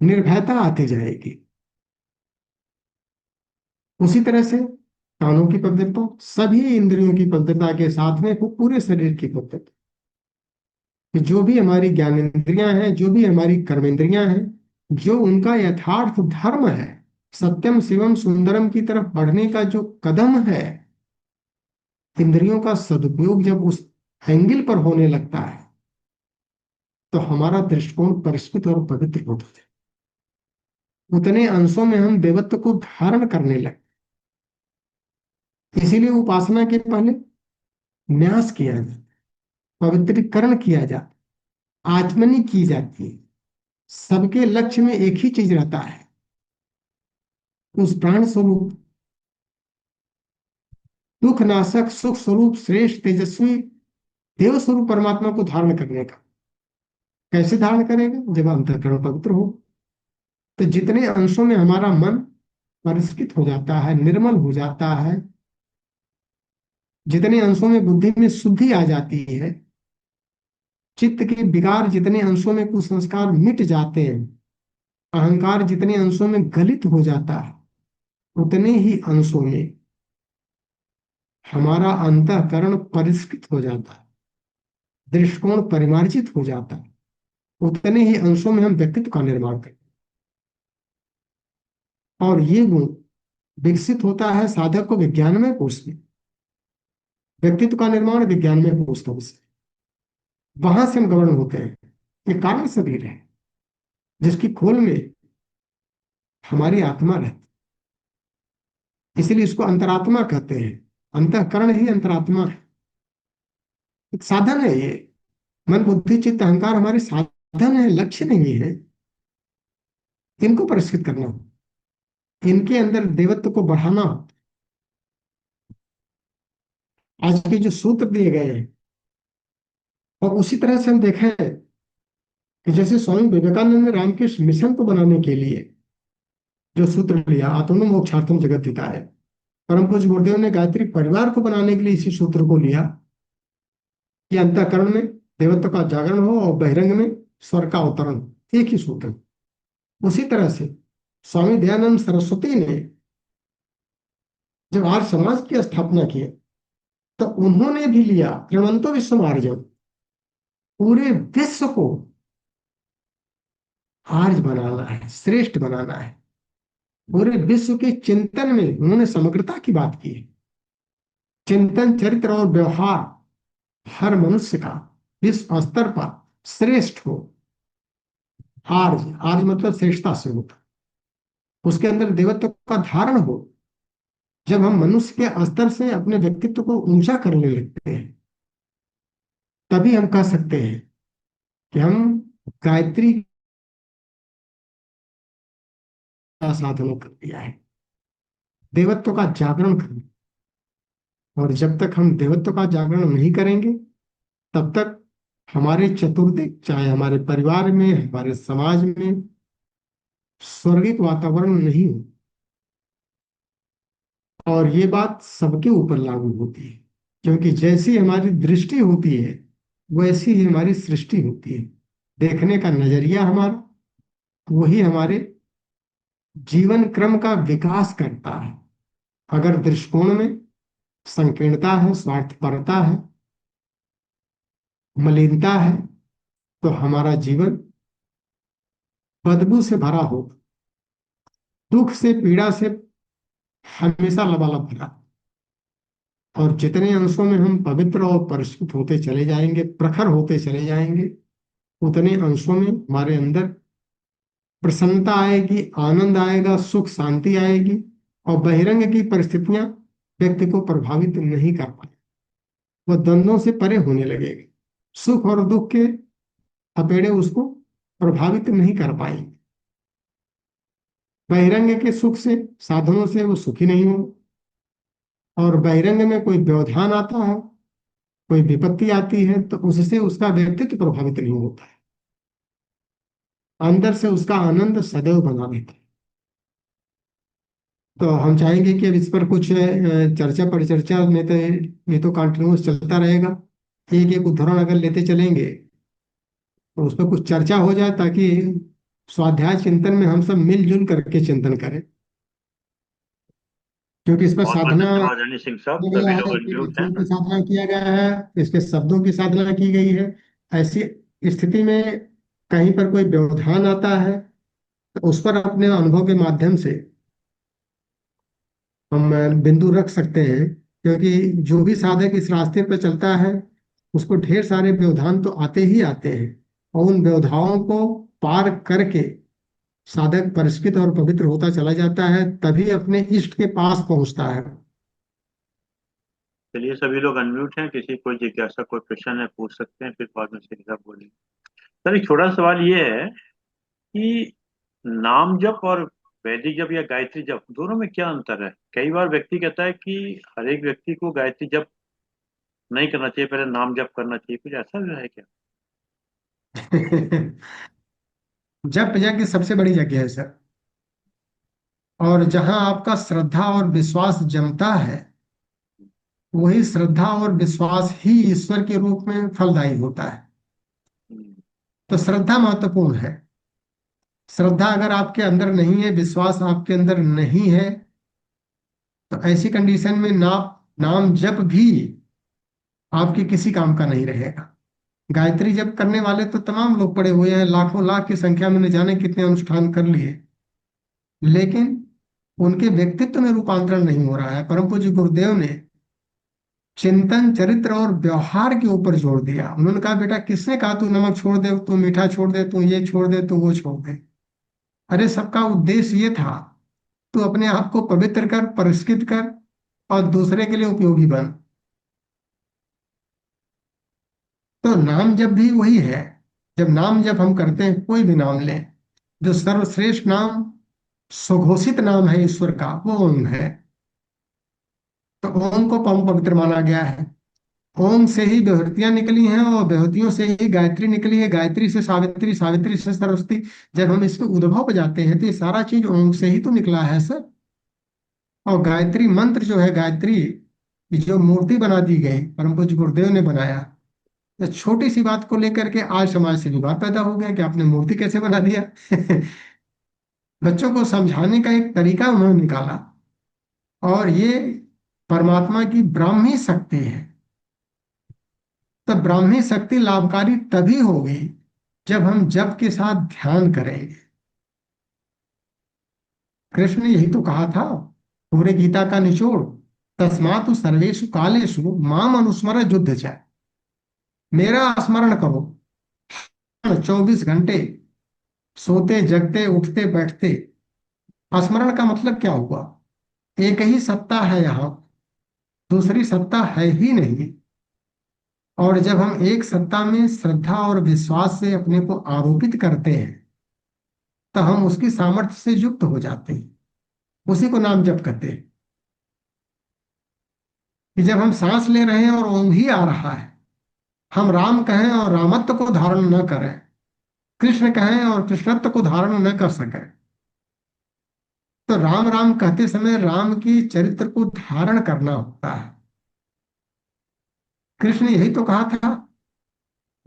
निर्भयता आती जाएगी। उसी तरह से कानों की पवित्रता, सभी इंद्रियों की पवित्रता के साथ में वो पूरे शरीर की पवित्रता, कि जो भी हमारी ज्ञानेंद्रियां हैं, जो भी हमारी कर्मेंद्रियां हैं, जो उनका यथार्थ धर्म है, सत्यम शिवम सुंदरम की तरफ बढ़ने का जो कदम है, इंद्रियों का सदुपयोग जब उस एंगल पर होने लगता है, तो हमारा दृष्टिकोण परिष्कृत और पवित्र होता है। उतने अंशों में हम देवत्व को धारण करने लगे। इसीलिए उपासना के पहले न्यास किया जाता है, पवित्रीकरण किया जाता है, आचमनी की जाती है। सबके लक्ष्य में एक ही चीज रहता है, उस प्राण स्वरूप, दुख नाशक, सुख स्वरूप, श्रेष्ठ, तेजस्वी देव स्वरूप परमात्मा को धारण करने का। कैसे धारण करेगा? जब अंतःकरण पवित्र हो। तो जितने अंशों में हमारा मन परिष्कृत हो जाता है, निर्मल हो जाता है, जितने अंशों में बुद्धि में शुद्धि आ जाती है, चित्त के विकार जितने अंशों में कुसंस्कार मिट जाते हैं, अहंकार जितने अंशों में गलित हो जाता है, उतने ही अंशों में हमारा अंतःकरण परिष्कृत हो जाता है, दृष्टिकोण परिमार्जित हो जाता है। उतने ही अंशों में हम व्यक्तित्व का निर्माण करते हैं। और ये गुण विकसित होता है साधक को विज्ञान में कोष में। व्यक्तित्व का निर्माण विज्ञान में कोष का विषय, वहां से हम गवर्न होते हैं। ये कारण शरीर है, जिसकी खोल में हमारी आत्मा रहती, इसीलिए इसको अंतरात्मा कहते हैं। अंतःकरण ही अंतरात्मा है, एक साधन है ये। मन बुद्धि चित्त अहंकार हमारे साधन है, लक्ष्य नहीं है। इनको परिष्कृत करना हो, इनके अंदर देवत्व को बढ़ाना हो। आज के जो सूत्र दिए गए हैं, और उसी तरह से हम देखें कि जैसे स्वामी विवेकानंद ने रामकृष्ण मिशन को बनाने के लिए जो सूत्र लिया, आत्मनो मोक्षार्थम जगत हिताय, परम पूज्य गुरुदेव ने गायत्री परिवार को बनाने के लिए इसी सूत्र को लिया कि अंतःकरण में देवत्व का जागरण हो और बहिरंग में स्वर का अवतरण हो। एक ही सूत्र। उसी तरह से स्वामी दयानंद सरस्वती ने जब आर्य समाज की स्थापना की तो उन्होंने भी लिया त्रिमंतो विश्वमार्जम, पूरे विश्व को आर्य बनाना है, श्रेष्ठ बनाना है। पूरे विश्व के चिंतन में उन्होंने समग्रता की बात की है। चिंतन, चरित्र और व्यवहार हर मनुष्य का विश्व स्तर पर श्रेष्ठ हो। आर्य, आर्य मतलब श्रेष्ठता से होता, उसके अंदर देवत्व का धारण हो। जब हम मनुष्य के स्तर से अपने व्यक्तित्व को ऊंचा करने लगते हैं, तभी हम कह सकते हैं कि हम गायत्री का साधन कर दिया है, देवत्व का जागरण करना। और जब तक हम देवत्व का जागरण नहीं करेंगे, तब तक हमारे चतुर्दिक, चाहे हमारे परिवार में, हमारे समाज में स्वर्गिक वातावरण नहीं हो। और ये बात सबके ऊपर लागू होती है, क्योंकि जैसी हमारी दृष्टि होती है वैसी ही हमारी सृष्टि होती है। देखने का नजरिया हमारा, वही हमारे जीवन क्रम का विकास करता है। अगर दृष्टिकोण में संकीर्णता है, स्वार्थपरता है, मलिनता है, तो हमारा जीवन बदबू से भरा हो, दुख से, पीड़ा से हमेशा लबालब भरा। और जितने अंशों में हम पवित्र और परिष्कृत होते चले जाएंगे, प्रखर होते चले जाएंगे, उतने अंशों में हमारे अंदर प्रसन्नता आएगी, आनंद आएगा, सुख शांति आएगी। और बहिरंग की परिस्थितियां व्यक्ति को प्रभावित नहीं कर पाए, वह द्वंद्वों से परे होने लगेगा। सुख और दुख के थपेड़े उसको प्रभावित नहीं कर पाएंगे। बहिरंग के सुख से, साधनों से वो सुखी नहीं हो। और बहिरंग में कोई व्यवधान आता है, कोई विपत्ति आती है, तो उससे उसका व्यक्तित्व प्रभावित नहीं होता है, अंदर से उसका आनंद सदैव बना रहता है। तो हम चाहेंगे कि अब इस पर कुछ चर्चा परिचर्चा में, तो ये तो कंटिन्यूस चलता रहेगा। एक एक उदाहरण अगर लेते चलेंगे तो उस पर कुछ चर्चा हो जाए, ताकि स्वाध्याय चिंतन में हम सब मिलजुल करके चिंतन करें। क्योंकि इस पर बहुत बहुत साधना धन्यवाद रणजीत सिंह साहब, किया गया सभी लोग है, इसके अनम्यूट हैं। विषयों की साधना किया गया है, इसके शब्दों की साधना की गई है। ऐसी स्थिति में कहीं पर कोई व्यवधान आता है, तो उस पर अपने अनुभव के माध्यम से हम बिंदु रख सकते हैं। क्योंकि जो भी साधक इस रास्ते पर चलता है, उसको ढेर सारे व्यवधान तो आते ही आते हैं, और उन व्यवधानों को पार करके साधक परिष्कृत और पवित्र होता चला जाता है, तभी अपने इष्ट के पास पहुंचता है। चलिए, सभी लोग अनम्यूट हैं, किसी कोई जिज्ञासा, कोई क्वेश्चन है, पूछ सकते हैं, फिर बाद में सिंह साहब बोलेंगे। सर, एक छोटा सवाल ये है कि नाम जप और वैदिक जप या गायत्री जप, दोनों में क्या अंतर है? कई बार व्यक्ति कहता है कि हर एक व्यक्ति को गायत्री जप नहीं करना चाहिए, पहले नाम जप करना चाहिए, कुछ ऐसा भी है क्या? जप यज्ञ सबसे बड़ी यज्ञ है सर। और जहां आपका श्रद्धा और विश्वास जमता है, वही श्रद्धा और विश्वास ही ईश्वर के रूप में फलदायी होता है। हम्म, तो श्रद्धा महत्वपूर्ण है। श्रद्धा अगर आपके अंदर नहीं है, विश्वास आपके अंदर नहीं है, तो ऐसी कंडीशन में नाम जप भी आपके किसी काम का नहीं रहेगा। गायत्री जप करने वाले तो तमाम लोग पड़े हुए हैं, लाखों लाख की संख्या में, न जाने कितने अनुष्ठान कर लिए, लेकिन उनके व्यक्तित्व में रूपांतरण नहीं हो रहा है। परम पूज्य गुरुदेव ने चिंतन, चरित्र और व्यवहार के ऊपर जोर दिया। उन्होंने कहा, बेटा किसने कहा तू नमक छोड़ दे, तू मीठा छोड़ दे, तू ये छोड़ दे, तू वो छोड़ दे? अरे सबका उद्देश्य ये था, तू अपने आप को पवित्र कर, परिष्कृत कर, और दूसरे के लिए उपयोगी बन। तो नाम जप भी वही है। जब नाम जप हम करते हैं, कोई भी नाम लें, जो सर्वश्रेष्ठ नाम, सुघोषित नाम है ईश्वर का, वो ओम है। तो ओम को परम पवित्र माना गया है। ओम से ही विभूतियां निकली हैं, और विभूतियों से ही गायत्री निकली है, गायत्री से सावित्री, सावित्री से सरस्वती। जब हम इसके उद्भव पे जाते हैं तो ये सारा चीज ओम से ही तो निकला है सर। और गायत्री मंत्र जो है, गायत्री की जो मूर्ति बना दी गई, परम पूज्य गुरुदेव ने बनाया। तो छोटी सी बात को लेकर के आज समाज से विवाद पैदा हो गया कि आपने मूर्ति कैसे बना दिया। बच्चों को समझाने का एक तरीका उन्होंने निकाला। और ये परमात्मा की ब्राह्मी शक्ति है। तो ब्राह्मी शक्ति लाभकारी तभी होगी जब हम जप के साथ ध्यान करेंगे। कृष्ण ने यही तो कहा था, पूरे गीता का निचोड़, तस्मातु सर्वेषु कालेषु माम अनुस्मर युद्ध च। मेरा स्मरण करो 24 घंटे, सोते जगते उठते बैठते। स्मरण का मतलब क्या हुआ? एक ही सत्ता है यहाँ, दूसरी सत्ता है ही नहीं। और जब हम एक सत्ता में श्रद्धा और विश्वास से अपने को आरोपित करते हैं, तो हम उसकी सामर्थ्य से युक्त हो जाते हैं। उसी को नाम जप कहते हैं। कि जब हम सांस ले रहे हैं और ओम ही आ रहा है, हम राम कहें और रामत्व को धारण न करें, कृष्ण कहें और कृष्णत्व को धारण न कर सकें, तो राम राम कहते समय राम की चरित्र को धारण करना होता है। कृष्ण ने यही तो कहा था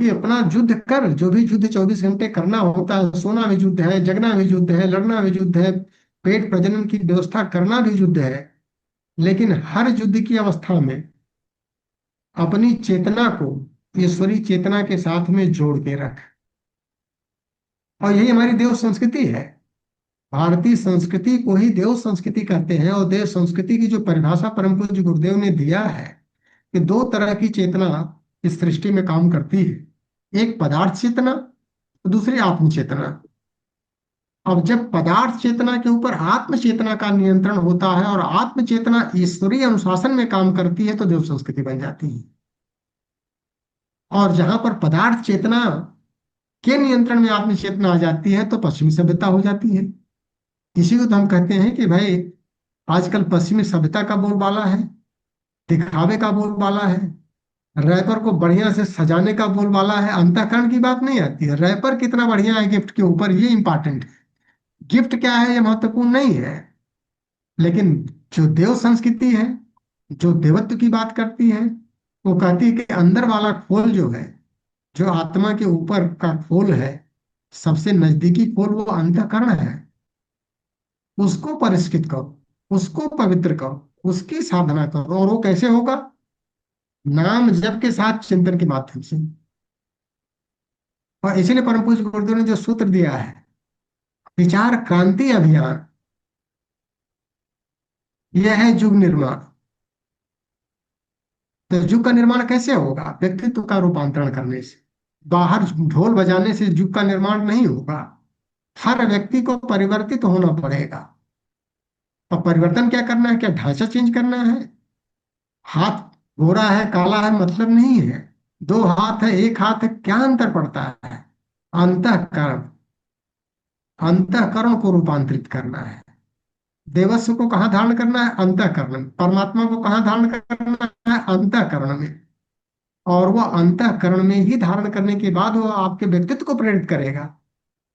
कि अपना युद्ध कर, जो भी युद्ध 24 घंटे करना होता है। सोना भी युद्ध है, जगना भी युद्ध है, लड़ना भी युद्ध है, पेट प्रजनन की व्यवस्था करना भी युद्ध है। लेकिन हर युद्ध की अवस्था में अपनी चेतना को ईश्वरी चेतना के साथ में जोड़ के रख। और यही हमारी देव संस्कृति है। भारतीय संस्कृति को ही देव संस्कृति कहते हैं। और देव संस्कृति की जो परिभाषा परम पूज्य गुरुदेव ने दिया है कि दो तरह की चेतना इस सृष्टि में काम करती है, एक पदार्थ चेतना, दूसरी आत्म चेतना। अब जब पदार्थ चेतना के ऊपर आत्म चेतना का नियंत्रण होता है और आत्म चेतना ईश्वरीय अनुशासन में काम करती है, तो देव संस्कृति बन जाती है। और जहां पर पदार्थ चेतना के नियंत्रण में आत्म चेतना आ जाती है, तो पश्चिमी सभ्यता हो जाती है। इसी को तो हम कहते हैं कि भाई आजकल पश्चिमी सभ्यता का बोलबाला है, दिखावे का बोलबाला है, रैपर को बढ़िया से सजाने का बोलबाला है। अंतःकरण की बात नहीं आती है। रैपर कितना बढ़िया है गिफ्ट के ऊपर, ये इंपॉर्टेंट है। गिफ्ट क्या है ये महत्वपूर्ण नहीं है। लेकिन जो देव संस्कृति है, जो देवत्व की बात करती है, वो कहती है कि अंदर वाला खोल जो है, जो आत्मा के ऊपर का खोल है, सबसे नजदीकी खोल वो अंतःकरण है। उसको परिष्कृत करो, उसको पवित्र करो, उसकी साधना करो। और वो कैसे होगा? नाम जप के साथ, चिंतन के माध्यम से। और इसीलिए परम पूज्य गुरुदेव ने जो सूत्र दिया है, विचार क्रांति अभियान, यह है युग निर्माण। तो युग का निर्माण कैसे होगा? व्यक्तित्व का रूपांतरण करने से। बाहर ढोल बजाने से युग का निर्माण नहीं होगा। हर व्यक्ति को परिवर्तित होना पड़ेगा। और परिवर्तन क्या करना है? क्या ढांचा चेंज करना है? हाथ गोरा है काला है मतलब नहीं है। दो हाथ है एक हाथ है, क्या अंतर पड़ता है? अंतःकरण, अंतःकरण को रूपांतरित करना है। देवस्व को कहाँ धारण करना है? अंतःकरण में। परमात्मा को कहाँ धारण करना है? अंतःकरण में। और वह अंतःकरण में ही धारण करने के बाद वो आपके व्यक्तित्व को प्रेरित करेगा।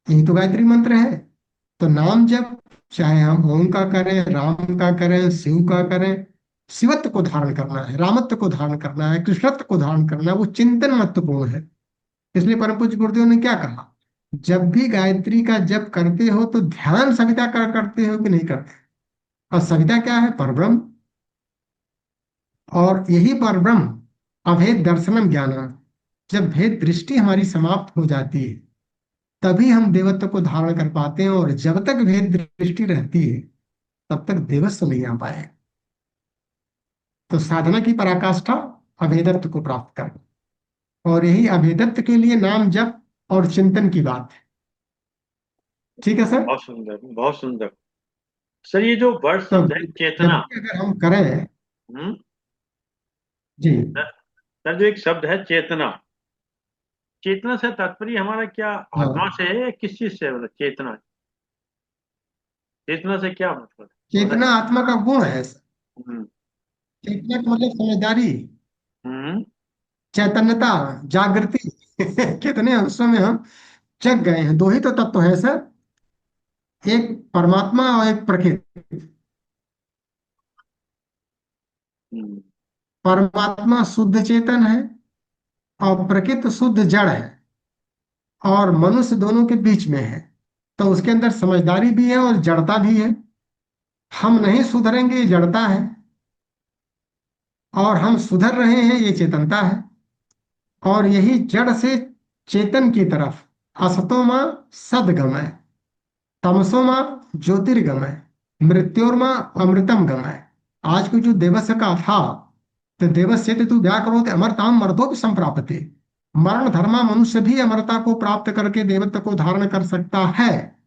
यही तो गायत्री मंत्र है। तो नाम जब, चाहे हम ओम का करें, राम का करें, शिव का करें, शिवत्व को धारण करना है, रामत्व को धारण करना है, कृष्णत्व को धारण करना है, वो चिंतन महत्वपूर्ण है। इसलिए परम पूज्य गुरुदेव ने क्या कहा? जब भी गायत्री का जप करते हो तो ध्यान सविता का करते हो कि नहीं करते? और सविता क्या है? परब्रह्म। और यही परब्रह्म अभेद दर्शनम ज्ञानम। जब भेद दृष्टि हमारी समाप्त हो जाती है, तभी हम देवत्व को धारण कर पाते हैं। और जब तक भेद दृष्टि रहती है, तब तक देवत्व नहीं आ पाए। तो साधना की पराकाष्ठा अभेदत्व को प्राप्त करना। और यही अभेदत्व के लिए नाम जप और चिंतन की बात है। ठीक है सर। बहुत सुंदर, बहुत सुंदर। सर ये जो वर्ड तो शब्द है जब चेतना। भी अगर हम करें। हम्म। जी। सर सर, जो एक शब्द है चेतना, चेतना से तात्पर्य हमारा क्या हाँ, आत्मा से है या किस चीज से है? मतलब चेतना चेतना से क्या मतलब? थोड़ा सा। चेतना आत्मा का गुण है। हम्म। चेतना का मतलब समझदारी, हम्म। चैतन्यता, जागृति। कितने अंशों में हम जग गए हैं। दो ही तो तत्व है सर, एक परमात्मा और एक प्रकृति। हम्म। परमात्मा शुद्ध चेतन है और प्रकृति शुद्ध जड़ है, और मनुष्य दोनों के बीच में है। तो उसके अंदर समझदारी भी है और जड़ता भी है। हम नहीं सुधरेंगे, ये जड़ता है, और हम सुधर रहे हैं, ये चेतनता है। और यही जड़ से चेतन की तरफ, असतो मां सदगमय, तमसो मां ज्योतिर्गमय, मृत्योर्मा अमृतम गमय। आज को जो देवस्य का था, तो देवस्य तु व्याकरोत अमरताम मर्दो भी संप्राप्ते। मरण धर्मा मनुष्य भी अमरता को प्राप्त करके देवत्व को धारण कर सकता है,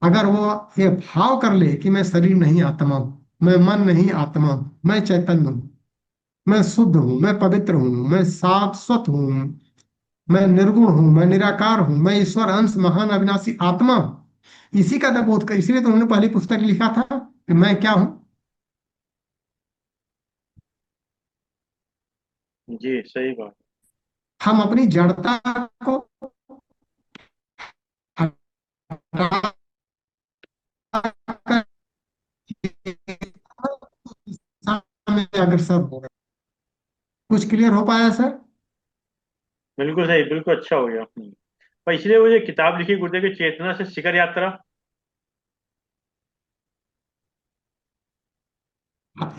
अगर वो ये भाव कर ले कि मैं शरीर नहीं आत्मा हूं, मैं मन नहीं आत्मा हूं, मैं चैतन्य हूं, मैं शुद्ध हूं, मैं पवित्र हूं, मैं शाश्वत हूं, मैं निर्गुण हूं, मैं निराकार हूं, मैं ईश्वर अंश महान अविनाशी आत्मा हूं। इसी का तो बोध कर, इसीलिए तो उन्होंने पहली पुस्तक लिखा था कि मैं क्या हूं। जी, सही बात। हम अपनी जड़ता को हटा कर में अग्रसर हो गए। कुछ क्लियर हो पाया सर? बिल्कुल सही, बिल्कुल अच्छा हो गया। पर इसलिए वो जो किताब लिखी गुरुदेव की, चेतना से शिखर यात्रा।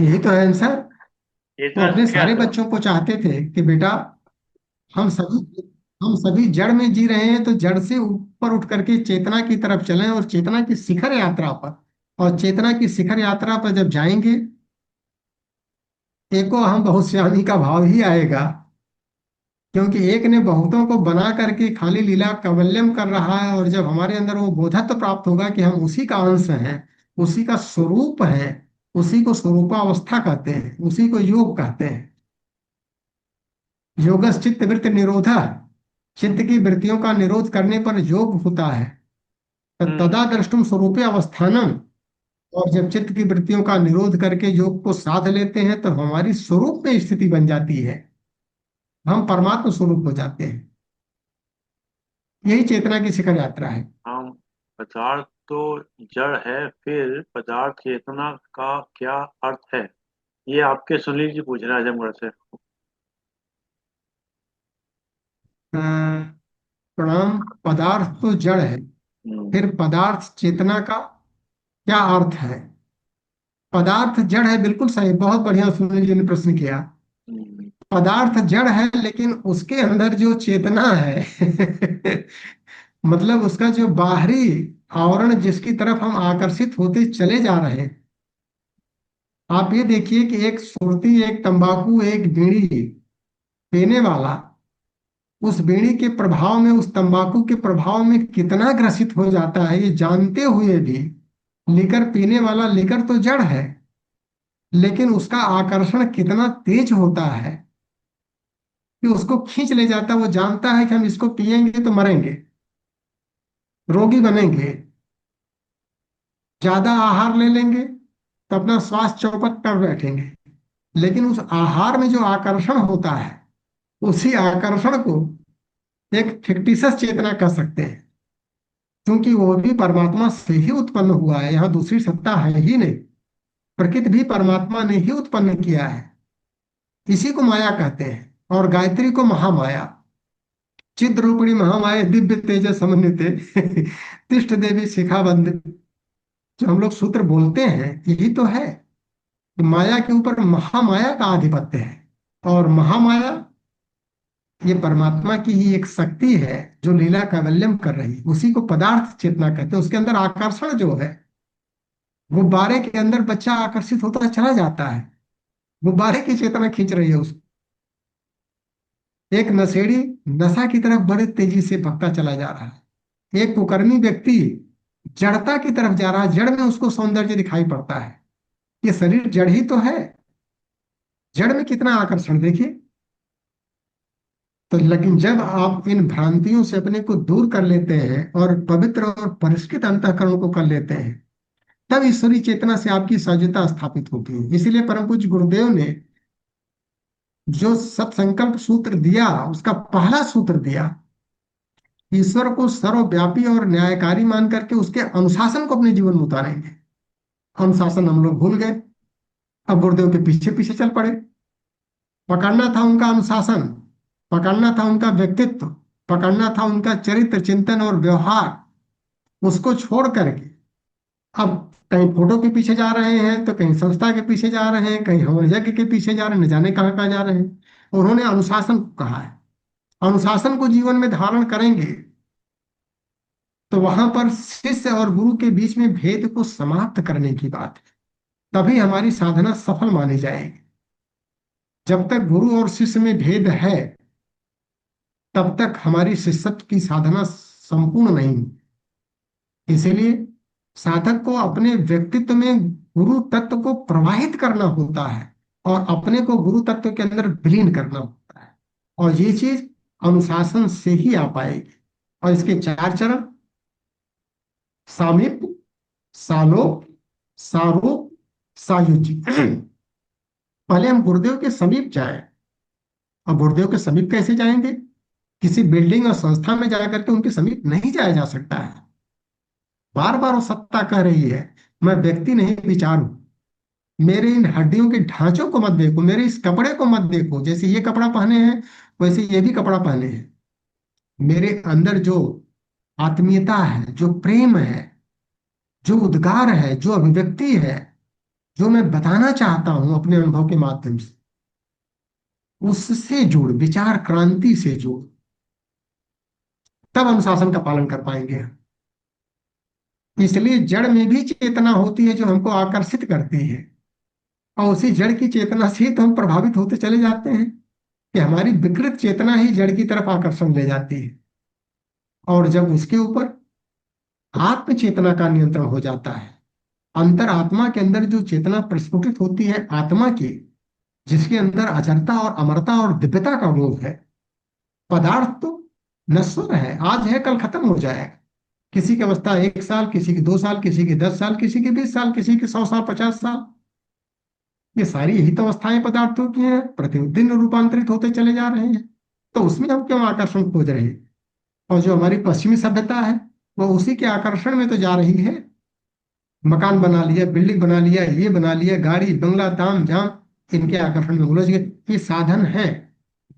यही तो है आंसर। वो चेतना से अपने शिखर सारे यात्रा। बच्चों को चाहते थे कि बेटा, हम सभी हम सभी जड़ में जी रहे हैं, तो जड़ से ऊपर उठ करके चेतना की तरफ चलें, और चेतना की शिखर यात्रा पर, और चेतना की शिखर यात्रा पर जब जाएंगे, एको हम बहुत श्यामी का भाव ही आएगा। क्योंकि एक ने बहुतों को बना करके खाली लीला कैवल्यम कर रहा है, और जब हमारे अंदर वो बोधत्व प्राप्त होगा कि हम उसी का अंश हैं, उसी का स्वरूप है, उसी को स्वरूपावस्था कहते हैं, उसी को योग कहते हैं। योगस चित्त वृत्ति निरोधा, चित्त की वृत्तियों का निरोध करने पर योग होता है। हम्म। तदा द्रष्टुम स्वरूपे अवस्थानम। और जब चित्त की वृत्तियों का निरोध करके योग को साध लेते हैं, तो हमारी स्वरूप में स्थिति बन जाती है, हम परमात्म स्वरूप हो जाते हैं। यही चेतना की शिखर यात्रा है। हम पदार्थ तो जड़ है, फिर पदार्थ चेतना का क्या अर्थ है? ये आपके सुनील जी पूछ रहे हैं आजमगढ़ से। अ, प्रणाम। पदार्थ तो जड़ है, हम्म। फिर पदार्थ चेतना का क्या अर्थ है? पदार्थ जड़ है, बिल्कुल सही, बहुत बढ़िया सुनील जी ने प्रश्न किया। हम्म। पदार्थ जड़ है, लेकिन उसके अंदर जो चेतना है, मतलब उसका जो बाहरी आवरण जिसकी तरफ हम आकर्षित होते चले जा रहे हैं। आप ये देखिए कि एक सुरती, एक तंबाकू, एक बीड़ी पीने वाला, उस बीड़ी के प्रभाव में, उस तंबाकू के प्रभाव में कितना ग्रसित हो जाता है, ये जानते हुए भी। लेकर पीने वाला, लेकर तो जड़ है, लेकिन उसका आकर्षण कितना तेज होता है कि उसको खींच ले जाता है। वो जानता है कि हम इसको पिएंगे तो मरेंगे, रोगी बनेंगे, ज्यादा आहार ले लेंगे तो अपना स्वास्थ्य चौपट कर बैठेंगे। लेकिन उस आहार में जो आकर्षण होता है, उसी आकर्षण को एक फिक्टिशस चेतना कह सकते हैं, क्योंकि वो भी परमात्मा से ही उत्पन्न हुआ है, यहाँ दूसरी सत्ता है ही नहीं। प्रकृति भी परमात्मा ने ही उत्पन्न किया है। इसी को माया कहते हैं, और गायत्री को महामाया। चिद रूपिणी महामाया दिव्य तेज समन्विते, तिष्ठ देवी शिखा बंद। जो हम लोग सूत्र बोलते हैं, यही तो है कि माया के ऊपर महामाया का आधिपत्य है। और महामाया ये परमात्मा की ही एक शक्ति है, जो लीला कैवल्यम कर रही है। उसी को पदार्थ चेतना कहते हैं। उसके अंदर आकर्षण जो है, गुब्बारे के अंदर बच्चा आकर्षित होता चला जाता है, गुब्बारे की चेतना खींच रही है उसको। एक नशेड़ी नशा की तरफ बड़े तेजी से भगता चला जा रहा है। एक कुकर्मी व्यक्ति जड़ता की तरफ जा रहा है, जड़ में उसको सौंदर्य दिखाई पड़ता है। ये शरीर जड़ ही तो है, जड़ में कितना आकर्षण देखिए। तो लेकिन जब आप इन भ्रांतियों से अपने को दूर कर लेते हैं, और पवित्र और परिष्कृत अंतःकरण को कर लेते हैं, तब ईश्वरीय चेतना से आपकी सहजता स्थापित होती है। इसीलिए परम पूज्य गुरुदेव ने जो सत्संकल्प सूत्र दिया, उसका पहला सूत्र दिया, ईश्वर को सर्वव्यापी और न्यायकारी मान करके उसके अनुशासन को अपने जीवन में उतारेंगे। अनुशासन हम लोग भूल गए, अब गुरुदेव के पीछे पीछे चल पड़े। पकड़ना था उनका अनुशासन, पकड़ना था उनका व्यक्तित्व, पकड़ना था उनका चरित्र चिंतन और व्यवहार। उसको छोड़ करके अब कहीं फोटो के पीछे जा रहे हैं, तो कहीं संस्था के पीछे जा रहे हैं, कहीं हवन यज्ञ के पीछे जा रहे हैं, न जाने कहाँ कहाँ जा रहे हैं। उन्होंने अनुशासन को कहा है। अनुशासन को जीवन में धारण करेंगे तो वहां पर शिष्य और गुरु के बीच में भेद को समाप्त करने की बात है। तभी हमारी साधना सफल मानी जाएगी। जब तक गुरु और शिष्य में भेद है, तब तक हमारी शिष्यत्व की साधना संपूर्ण नहीं। इसीलिए साधक को अपने व्यक्तित्व में गुरु तत्व को प्रवाहित करना होता है और अपने को गुरु तत्व के अंदर विलीन करना होता है। और ये चीज अनुशासन से ही आ पाएगी। और इसके 4 चरण: सामीप्य, सालोक, सारूप, सायुज्य। पहले हम गुरुदेव के समीप जाएं। और गुरुदेव के समीप कैसे जाएंगे? किसी बिल्डिंग और संस्था में जाकर के उनके समीप नहीं जाया जा सकता है। बार बार वो सत्ता कह रही है, मैं व्यक्ति नहीं विचार हूं। मेरे इन हड्डियों के ढांचों को मत देखो, मेरे इस कपड़े को मत देखो। जैसे ये कपड़ा पहने हैं वैसे ये भी कपड़ा पहने हैं। मेरे अंदर जो आत्मीयता है, जो प्रेम है, जो उद्गार है, जो अभिव्यक्ति है, जो मैं बताना चाहता हूं अपने अनुभव के माध्यम से, उससे जुड़, विचार क्रांति से जुड़। तब अनुशासन का पालन कर पाएंगे। इसलिए जड़ में भी चेतना होती है जो हमको आकर्षित करती है, और उसी जड़ की चेतना से तो हम प्रभावित होते चले जाते हैं कि हमारी विकृत चेतना ही जड़ की तरफ आकर्षण ले जाती है। और जब उसके ऊपर आत्म चेतना का नियंत्रण हो जाता है, अंतर आत्मा के अंदर जो चेतना प्रस्फुटित होती है आत्मा की, जिसके अंदर अजरता और अमरता और दिव्यता का बोध है। पदार्थ तो नश्वर है, आज है कल खत्म हो जाएगा। किसी की अवस्था 1 साल, किसी की 2 साल, किसी की 10 साल, किसी की 20 साल, किसी की 100 साल, 50 साल। ये सारी यही तो अवस्थाएं पदार्थों की हैं, प्रतिदिन रूपांतरित होते चले जा रहे हैं। तो उसमें हम क्यों आकर्षण खोज रहे हैं? और जो हमारी पश्चिमी सभ्यता है वो उसी के आकर्षण में तो जा रही है। मकान बना लिया, बिल्डिंग बना लिया, ये बना लिया, गाड़ी बंगला ताम झाम, इनके आकर्षण में उलझ गए। ये साधन है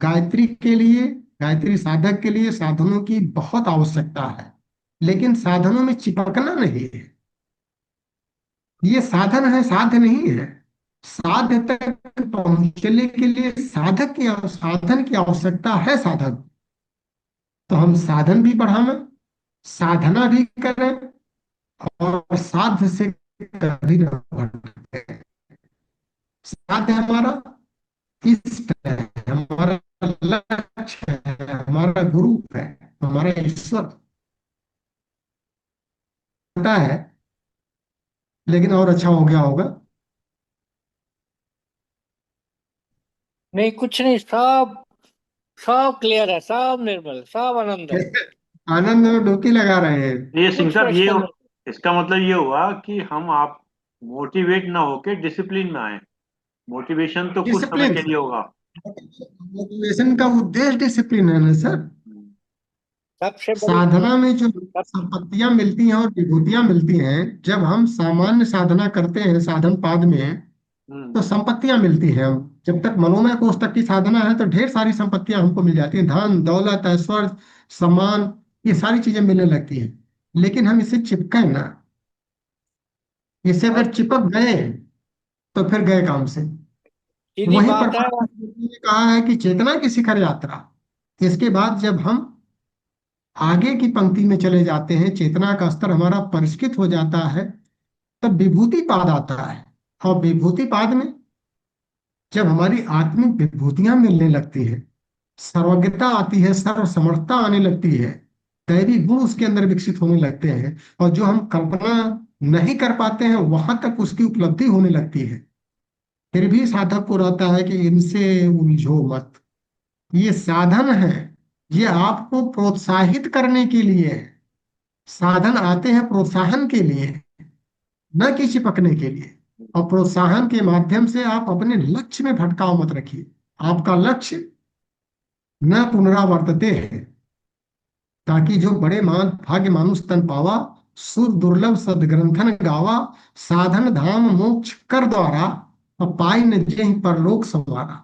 गायत्री के लिए, गायत्री साधक के लिए साधनों की बहुत आवश्यकता है, लेकिन साधनों में चिपकना नहीं है। ये साधन है, साध्य नहीं है। साध्य तक पहुंचने के लिए साधन की आवश्यकता है। साधक तो हम साधन भी बढ़ावें, साधना भी करें, और साध्य से कभी न भटकें। साध्य हमारा इष्ट है, हमारा लक्ष्य है, हमारा गुरु है, हमारा ईश्वर होता है। लेकिन और अच्छा हो गया होगा। नहीं, कुछ नहीं, सब सब क्लियर है, सब निर्मल, सब आनंद है। आनंद में डुबकी लगा रहे हैं। ये सिंह कुछ साहब, ये प्रश्न नहीं। इसका मतलब ये हुआ कि हम आप मोटिवेट ना होके डिसिप्लिन में आए। मोटिवेशन तो कुछ समय डिसिप्लिन, के लिए होगा। मोटिवेशन का उद्देश्य डिसिप्लिन है ना सर। सबसे बड़ी साधना में जो सब संपत्तियां मिलती हैं और विभूतियां मिलती हैं, जब हम सामान्य साधना करते हैं साधन पाद में, हम्म। तो संपत्तियां मिलती हैं। हम जब तक मनोमय कोष तक की साधना है तो ढेर सारी संपत्तियां हमको मिल जाती हैं, धन दौलत ऐश्वर्य सम्मान, ये सारी चीजें मिलने लगती हैं। लेकिन हम इससे चिपके ना। इससे बहुत अगर चिपक गए तो फिर गए काम से। सीधी वहीं पर बात है। ने कहा है कि चेतना की शिखर यात्रा। इसके बाद जब हम आगे की पंक्ति में चले जाते हैं, चेतना का स्तर हमारा परिष्कृत हो जाता है, तब विभूति पाद आता है। और विभूति पाद में जब हमारी आत्मिक विभूतियां मिलने लगती है, सर्वज्ञता आती है, सर्व समर्थता आने लगती है, दैवी गुण उसके अंदर विकसित होने लगते हैं, और जो हम कल्पना नहीं कर पाते हैं वहां तक उसकी उपलब्धि होने लगती है। फिर भी साधक को रहता है कि इनसे उलझो मत। ये साधन है, ये आपको प्रोत्साहित करने के लिए है। साधन आते हैं प्रोत्साहन के लिए। न कि चिपकने के लिए। और प्रोत्साहन के माध्यम से आप अपने लक्ष्य में भटकाव मत रखिए। आपका लक्ष्य न पुनरावर्तते है, ताकि जो बड़े मान भाग्य मानुष तन पावा, सुर दुर्लभ सदग्रंथन गावा, साधन धाम मोक्ष कर द्वारा, और पाई न जेहि परलोक संवारा।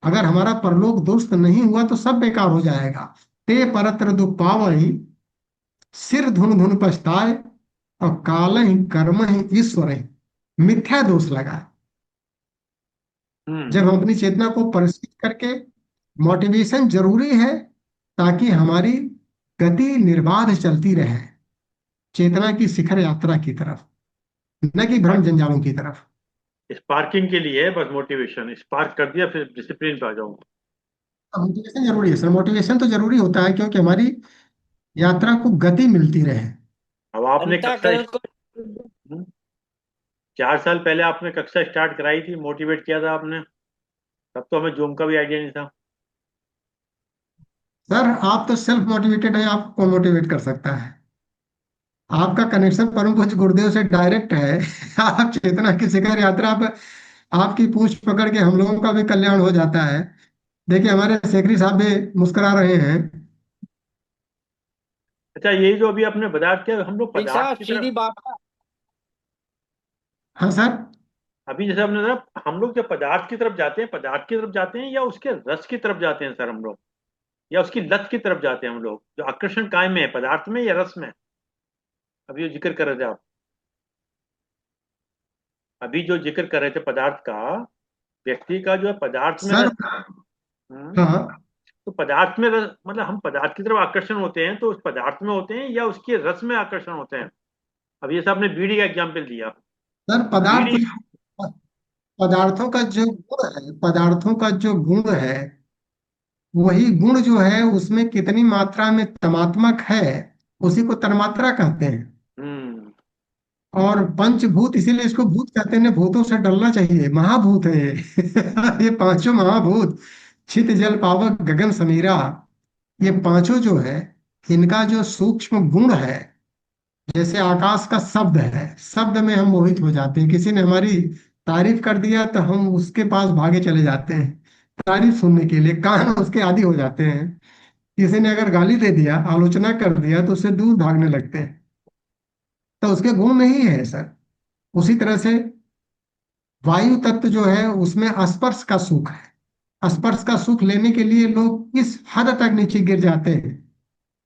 अगर हमारा परलोक दुरुस्त नहीं हुआ तो सब बेकार हो जाएगा। ते परत्र दुख पावहि, सिर धुन धुन पछताए, और काल ही कर्म ही ईश्वर ही, मिथ्या दोष लगा। हम्म। जब हम अपनी चेतना को परिष्कृत करके, मोटिवेशन जरूरी है ताकि हमारी गति निर्बाध चलती रहे चेतना की शिखर यात्रा की तरफ, न कि भ्रम जंजालों की तरफ। स्पार्किंग के लिए है बस, मोटिवेशन स्पार्क कर दिया फिर डिसिप्लिन पे आ जाऊंगा। मोटिवेशन जरूरी है सर, मोटिवेशन तो जरूरी होता है क्योंकि हमारी यात्रा को गति मिलती रहे। अब आपने कक्षा अंतःकरण को 4 साल पहले आपने कक्षा स्टार्ट कराई थी, मोटिवेट किया था आपने, तब तो हमें जूम का भी आइडिया नहीं था। सर आप तो सेल्फ मोटिवेटेड है, आपको कौन मोटिवेट कर सकता है? आपका कनेक्शन परम पूज्य गुरुदेव से डायरेक्ट है। आप चेतना की शिखर यात्रा पर आपकी पूंछ पकड़ के हम लोगों का भी कल्याण हो जाता है। देखिए हमारे सेक्रेटरी साहब भी मुस्कुरा रहे हैं। अच्छा, ये जो अभी आपने पदार्थ किया, हम लोग एक पदार्थ साहब की सीधी तरफ, बात है। हाँ सर। अभी जैसे आपने बताया, हम लोग जब पदार्थ की तरफ जाते हैं, पदार्थ की तरफ जाते हैं या उसके रस की तरफ जाते हैं सर हम लोग, या उसकी लत की तरफ जाते हैं हम लोग? जो आकर्षण काय में है, पदार्थ में या रस में? अभी जो जिक्र कर रहे थे आप, अभी जो जिक्र कर रहे थे पदार्थ का, व्यक्ति का जो है पदार्थ में सर रस। हम्म, हाँ तो पदार्थ में रस मतलब हम पदार्थ की तरफ आकर्षण होते हैं तो उस पदार्थ में होते हैं या उसके रस में आकर्षण होते हैं? अब ये आपने बीड़ी का एग्जाम्पल दिया। सर, पदार्थ बीड़ी। पदार्थों का जो गुण है, पदार्थों का जो गुण है, वही गुण जो है उसमें कितनी मात्रा में तमात्मक है, उसी को तन्मात्रा कहते हैं। हम्म। और पंचभूत इसीलिए इसको भूत कहते हैं, भूतों से डरना चाहिए, महाभूत है ये। ये पांचों महाभूत, छित जल पावक गगन समीरा, ये पांचों जो है, इनका जो सूक्ष्म गुण है, जैसे आकाश का शब्द है, शब्द में हम मोहित हो जाते हैं। किसी ने हमारी तारीफ कर दिया तो हम उसके पास भागे चले जाते हैं तारीफ सुनने के लिए, कान उसके आदी हो जाते हैं। किसी ने अगर गाली दे दिया, आलोचना कर दिया, तो उससे दूर भागने लगते हैं। तो उसके गुण में ही है सर। उसी तरह से वायु तत्व जो है उसमें स्पर्श का सुख है। स्पर्श का सुख लेने के लिए लोग किस हद तक नीचे गिर जाते हैं।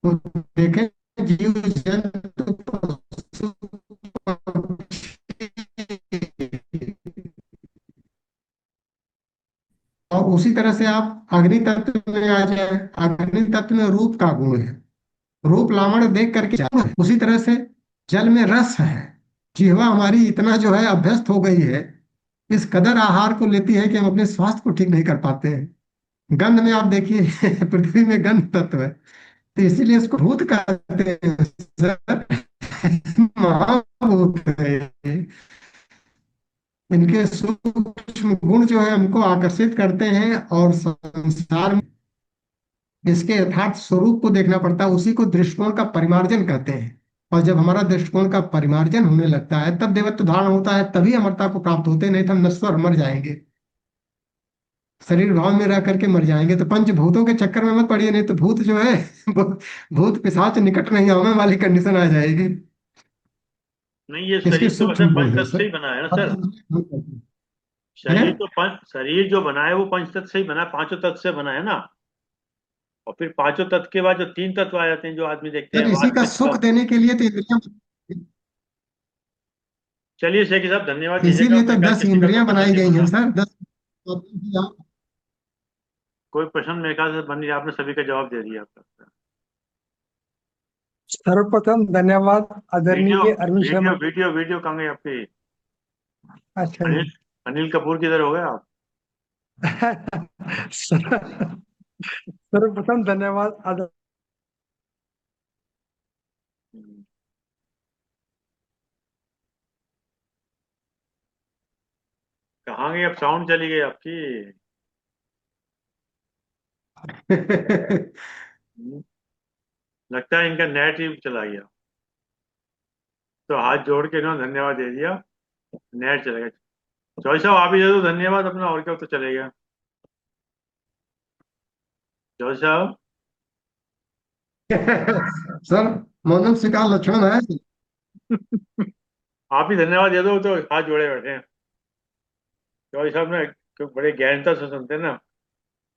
तो देखें, जीव जंतु पशु पक्षी, और उसी तरह से आप अग्नि तत्व में आ जाए। अग्नि तत्व में रूप का गुण है, रूप लावण्य देख करके जाना है। उसी तरह से जल में रस है। जिह्वा हमारी इतना जो है अभ्यस्त हो गई है, इस कदर आहार को लेती है कि हम अपने स्वास्थ्य को ठीक नहीं कर पाते हैं। गंध में आप देखिए, पृथ्वी में गंध तत्व है, तो इसीलिए इसको भूत कहते हैं सर। महाभूत है ये। इनके सूक्ष्म गुण जो है हमको आकर्षित करते हैं, और संसार में इसके यथार्थ स्वरूप को देखना पड़ता है। उसी को दृष्टिकोण का परिमार्जन कहते हैं। और जब हमारा दृष्टिकोण का परिमार्जन होने लगता है, तब देवत्व धारण होता है, तभी अमरता को प्राप्त होते हैं। नहीं तो हम नश्वर मर जाएंगे, शरीर भाव में रह करके मर जाएंगे। तो पंचभूतों के चक्कर में मत पड़िए, नहीं तो भूत जो है भूत पिशाच निकट नहीं आने वाली कंडीशन आ जाएगी। नहीं, ये इसके शरीर तो वैसे सूक्ष्म गुण पंच है तत्व से सर। ही बना है ना सर। है। शरीर जो बना है वो पंच तत्व से ही बना है, पांचों तत्व से बना है ना। और फिर पांचों तत्व के बाद जो तीन तत्व आ जाते हैं, जो आदमी देखते हैं, सर इसी वात का पित्त सुख कफ। देने के लिए तो इंद्रियां, चलिए शेखी साहब, धन्यवाद दीजिएगा। इसीलिए तो मैं कहा 10 किसी का कोई इंद्रियां प्रश्न बनाई नहीं गई हैं बना, सर, 10। कोई प्रश्न मेरे ख्याल से बन नहीं रहा, आपने सभी का जवाब दे दिया आपका। सर्वप्रथम धन्यवाद वीडियो आदरणीय अरविंद वीडियो शर्मा। वीडियो वीडियो कहाँ गई आपकी? अच्छा जी। अनिल अनिल कपूर किधर हो गए आप? सर्वप्रथम धन्यवाद हम्म, कहाँ गई? अब साउंड चली गई आपकी। हम्म, लगता है इनका नेट ही चला गया। तो हाथ जोड़ के ना धन्यवाद दे दिया, नेट चलेगा। चौधरी साहब आप ही दे दो धन्यवाद अपना, और क्या तो चलेगा। चौधरी साहब सर मौजूद शिकार लक्षण है। आप ही धन्यवाद दे दो, तो हाथ जोड़े बैठे हैं। चौधरी साहब ने बड़े गहनता से सुनते हैं ना।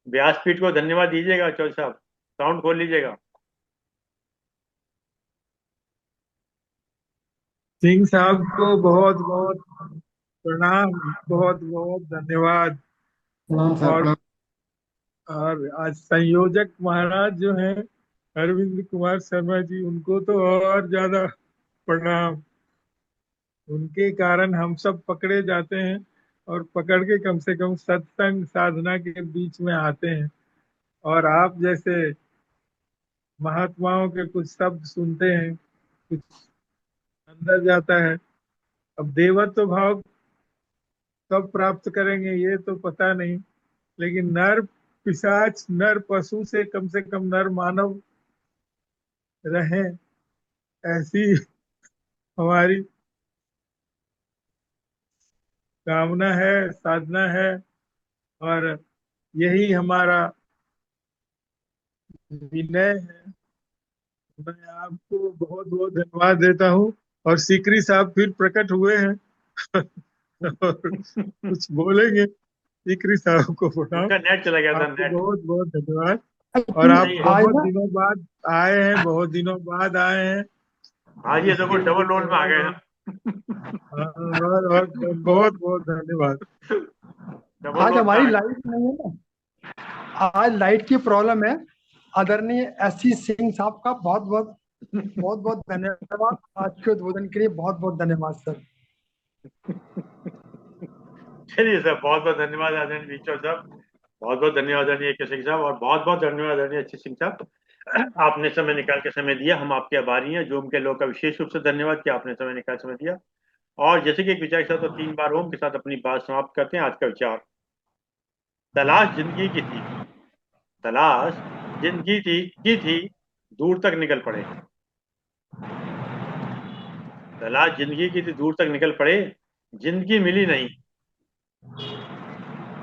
व्यासपीठ को धन्यवाद दीजिएगा चौधरी साहब, साउंड खोल लीजिएगा। सिंह साहब को बहुत बहुत प्रणाम, बहुत बहुत धन्यवाद। प्रणाम सर, और प्रणाम। और आज संयोजक महाराज जो हैं अरविंद कुमार शर्मा जी, उनको तो और ज्यादा प्रणाम। उनके कारण हम सब पकड़े जाते हैं, और पकड़ के कम से कम सत्संग साधना के बीच में आते हैं। और आप जैसे महात्माओं के कुछ शब्द सुनते हैं, कुछ अंदर जाता है। अब देवत्व भाव कब प्राप्त करेंगे ये तो पता नहीं, लेकिन नर पिशाच, नर पशु से कम नर मानव रहें, ऐसी हमारी कामना है, साधना है। और यही हमारा विनय है। मैं आपको बहुत बहुत धन्यवाद देता हूँ। और सीकरी साहब फिर प्रकट हुए हैं और कुछ बोलेंगे। सीकरी साहब को प्रणाम, उनका नेट चला गया था, आपको नेट बहुत बहुत धन्यवाद। और आप नहीं है। आज बहुत ना दिनों बाद आए हैं, बहुत दिनों बाद आए हैं। आज ये देखो डबल रोल में आ गए हैं। और बहुत बहुत धन्यवाद। डबल आज रोल में आ हमारी गए। लाइट नहीं है ना, आज लाइट की प्रॉब्लम है। आदरणीय एससी सिंह साहब का बहुत बहुत धन्यवाद। आज के उद्बोधन के लिए बहुत बहुत धन्यवाद सर। चलिए सर, बहुत बहुत धन्यवाद आदरणीय बीचो साहब, बहुत बहुत धन्यवाद आदरणीय के सिंह साहब, और बहुत बहुत धन्यवाद आदरणीय अच्छे सिंह साहब। आपने समय निकाल के समय दिया, हम आपके आभारी हैं। जूम के लोग का विशेष रूप से धन्यवाद कि आपने समय निकाल समय दिया। और जैसे कि एक विचार के साथ तो 3 बार ओम के साथ अपनी बात समाप्त करते हैं। आज का विचार, तलाश जिंदगी की थी, तलाश जिंदगी की थी, दूर तक निकल पड़े। तलाश जिंदगी की थी, दूर तक निकल पड़े। जिंदगी मिली नहीं,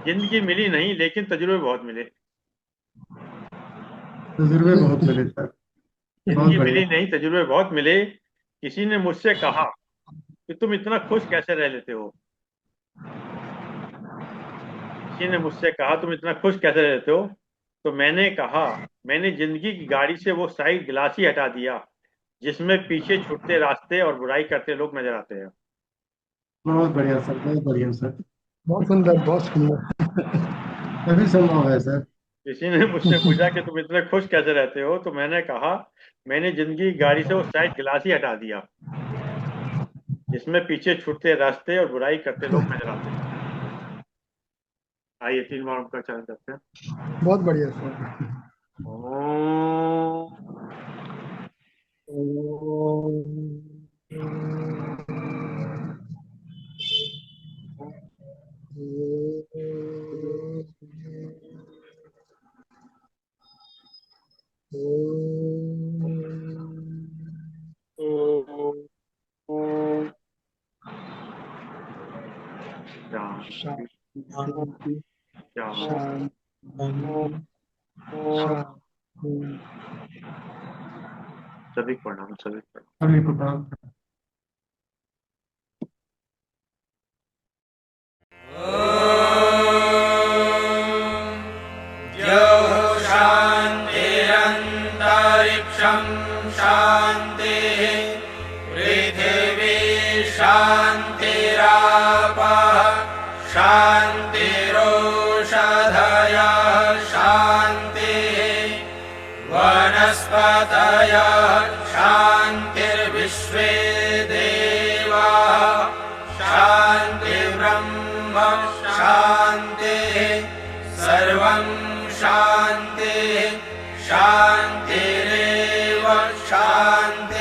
जिंदगी मिली नहीं, लेकिन तजुर्बे बहुत मिले। तजुर्बे बहुत मिले सर, बहुत जिंदगी बढ़िया। मिली नहीं, तजुर्बे बहुत मिले। किसी ने मुझसे कहा कि तुम इतना खुश कैसे रह लेते हो। किसी ने मुझसे कहा तुम इतना खुश कैसे रह लेते हो। तो मैंने कहा, मैंने जिंदगी की गाड़ी से वो साइड गिलास ही हटा दिया जिसमें पीछे छूटते रास्ते और बुराई करते लोग नजर आते हैं। बहुत बढ़िया सर, बहुत बढ़िया सर। बहुत सुंदर, बहुत सुंदर। तभी संभव है सर। किसी ने मुझसे पूछा कि तुम इतने खुश कैसे रहते हो, तो मैंने कहा, मैंने जिंदगी की गाड़ी से वो साइड गिलास ही हटा दिया जिसमें पीछे छूटते रास्ते और बुराई करते लोग नजर आते हैं। आइए 3 बार उनका चरण करते हैं। बहुत बढ़िया सर। ओम। शांति, शांति, शांति। सभी को प्रणाम, सभी को प्रणाम। सभी को प्रणाम। शान्तिरन्तरिक्षं शान्तिः, पृथिवी शान्तिरापः शान्तिरोषधयः शान्तिः, वनस्पतयः शान्तिर्विश्वे देवाः शान्तिर्ब्रह्म शान्तिः, सर्वं शान्तिः शान्तिरेव शान्तिः।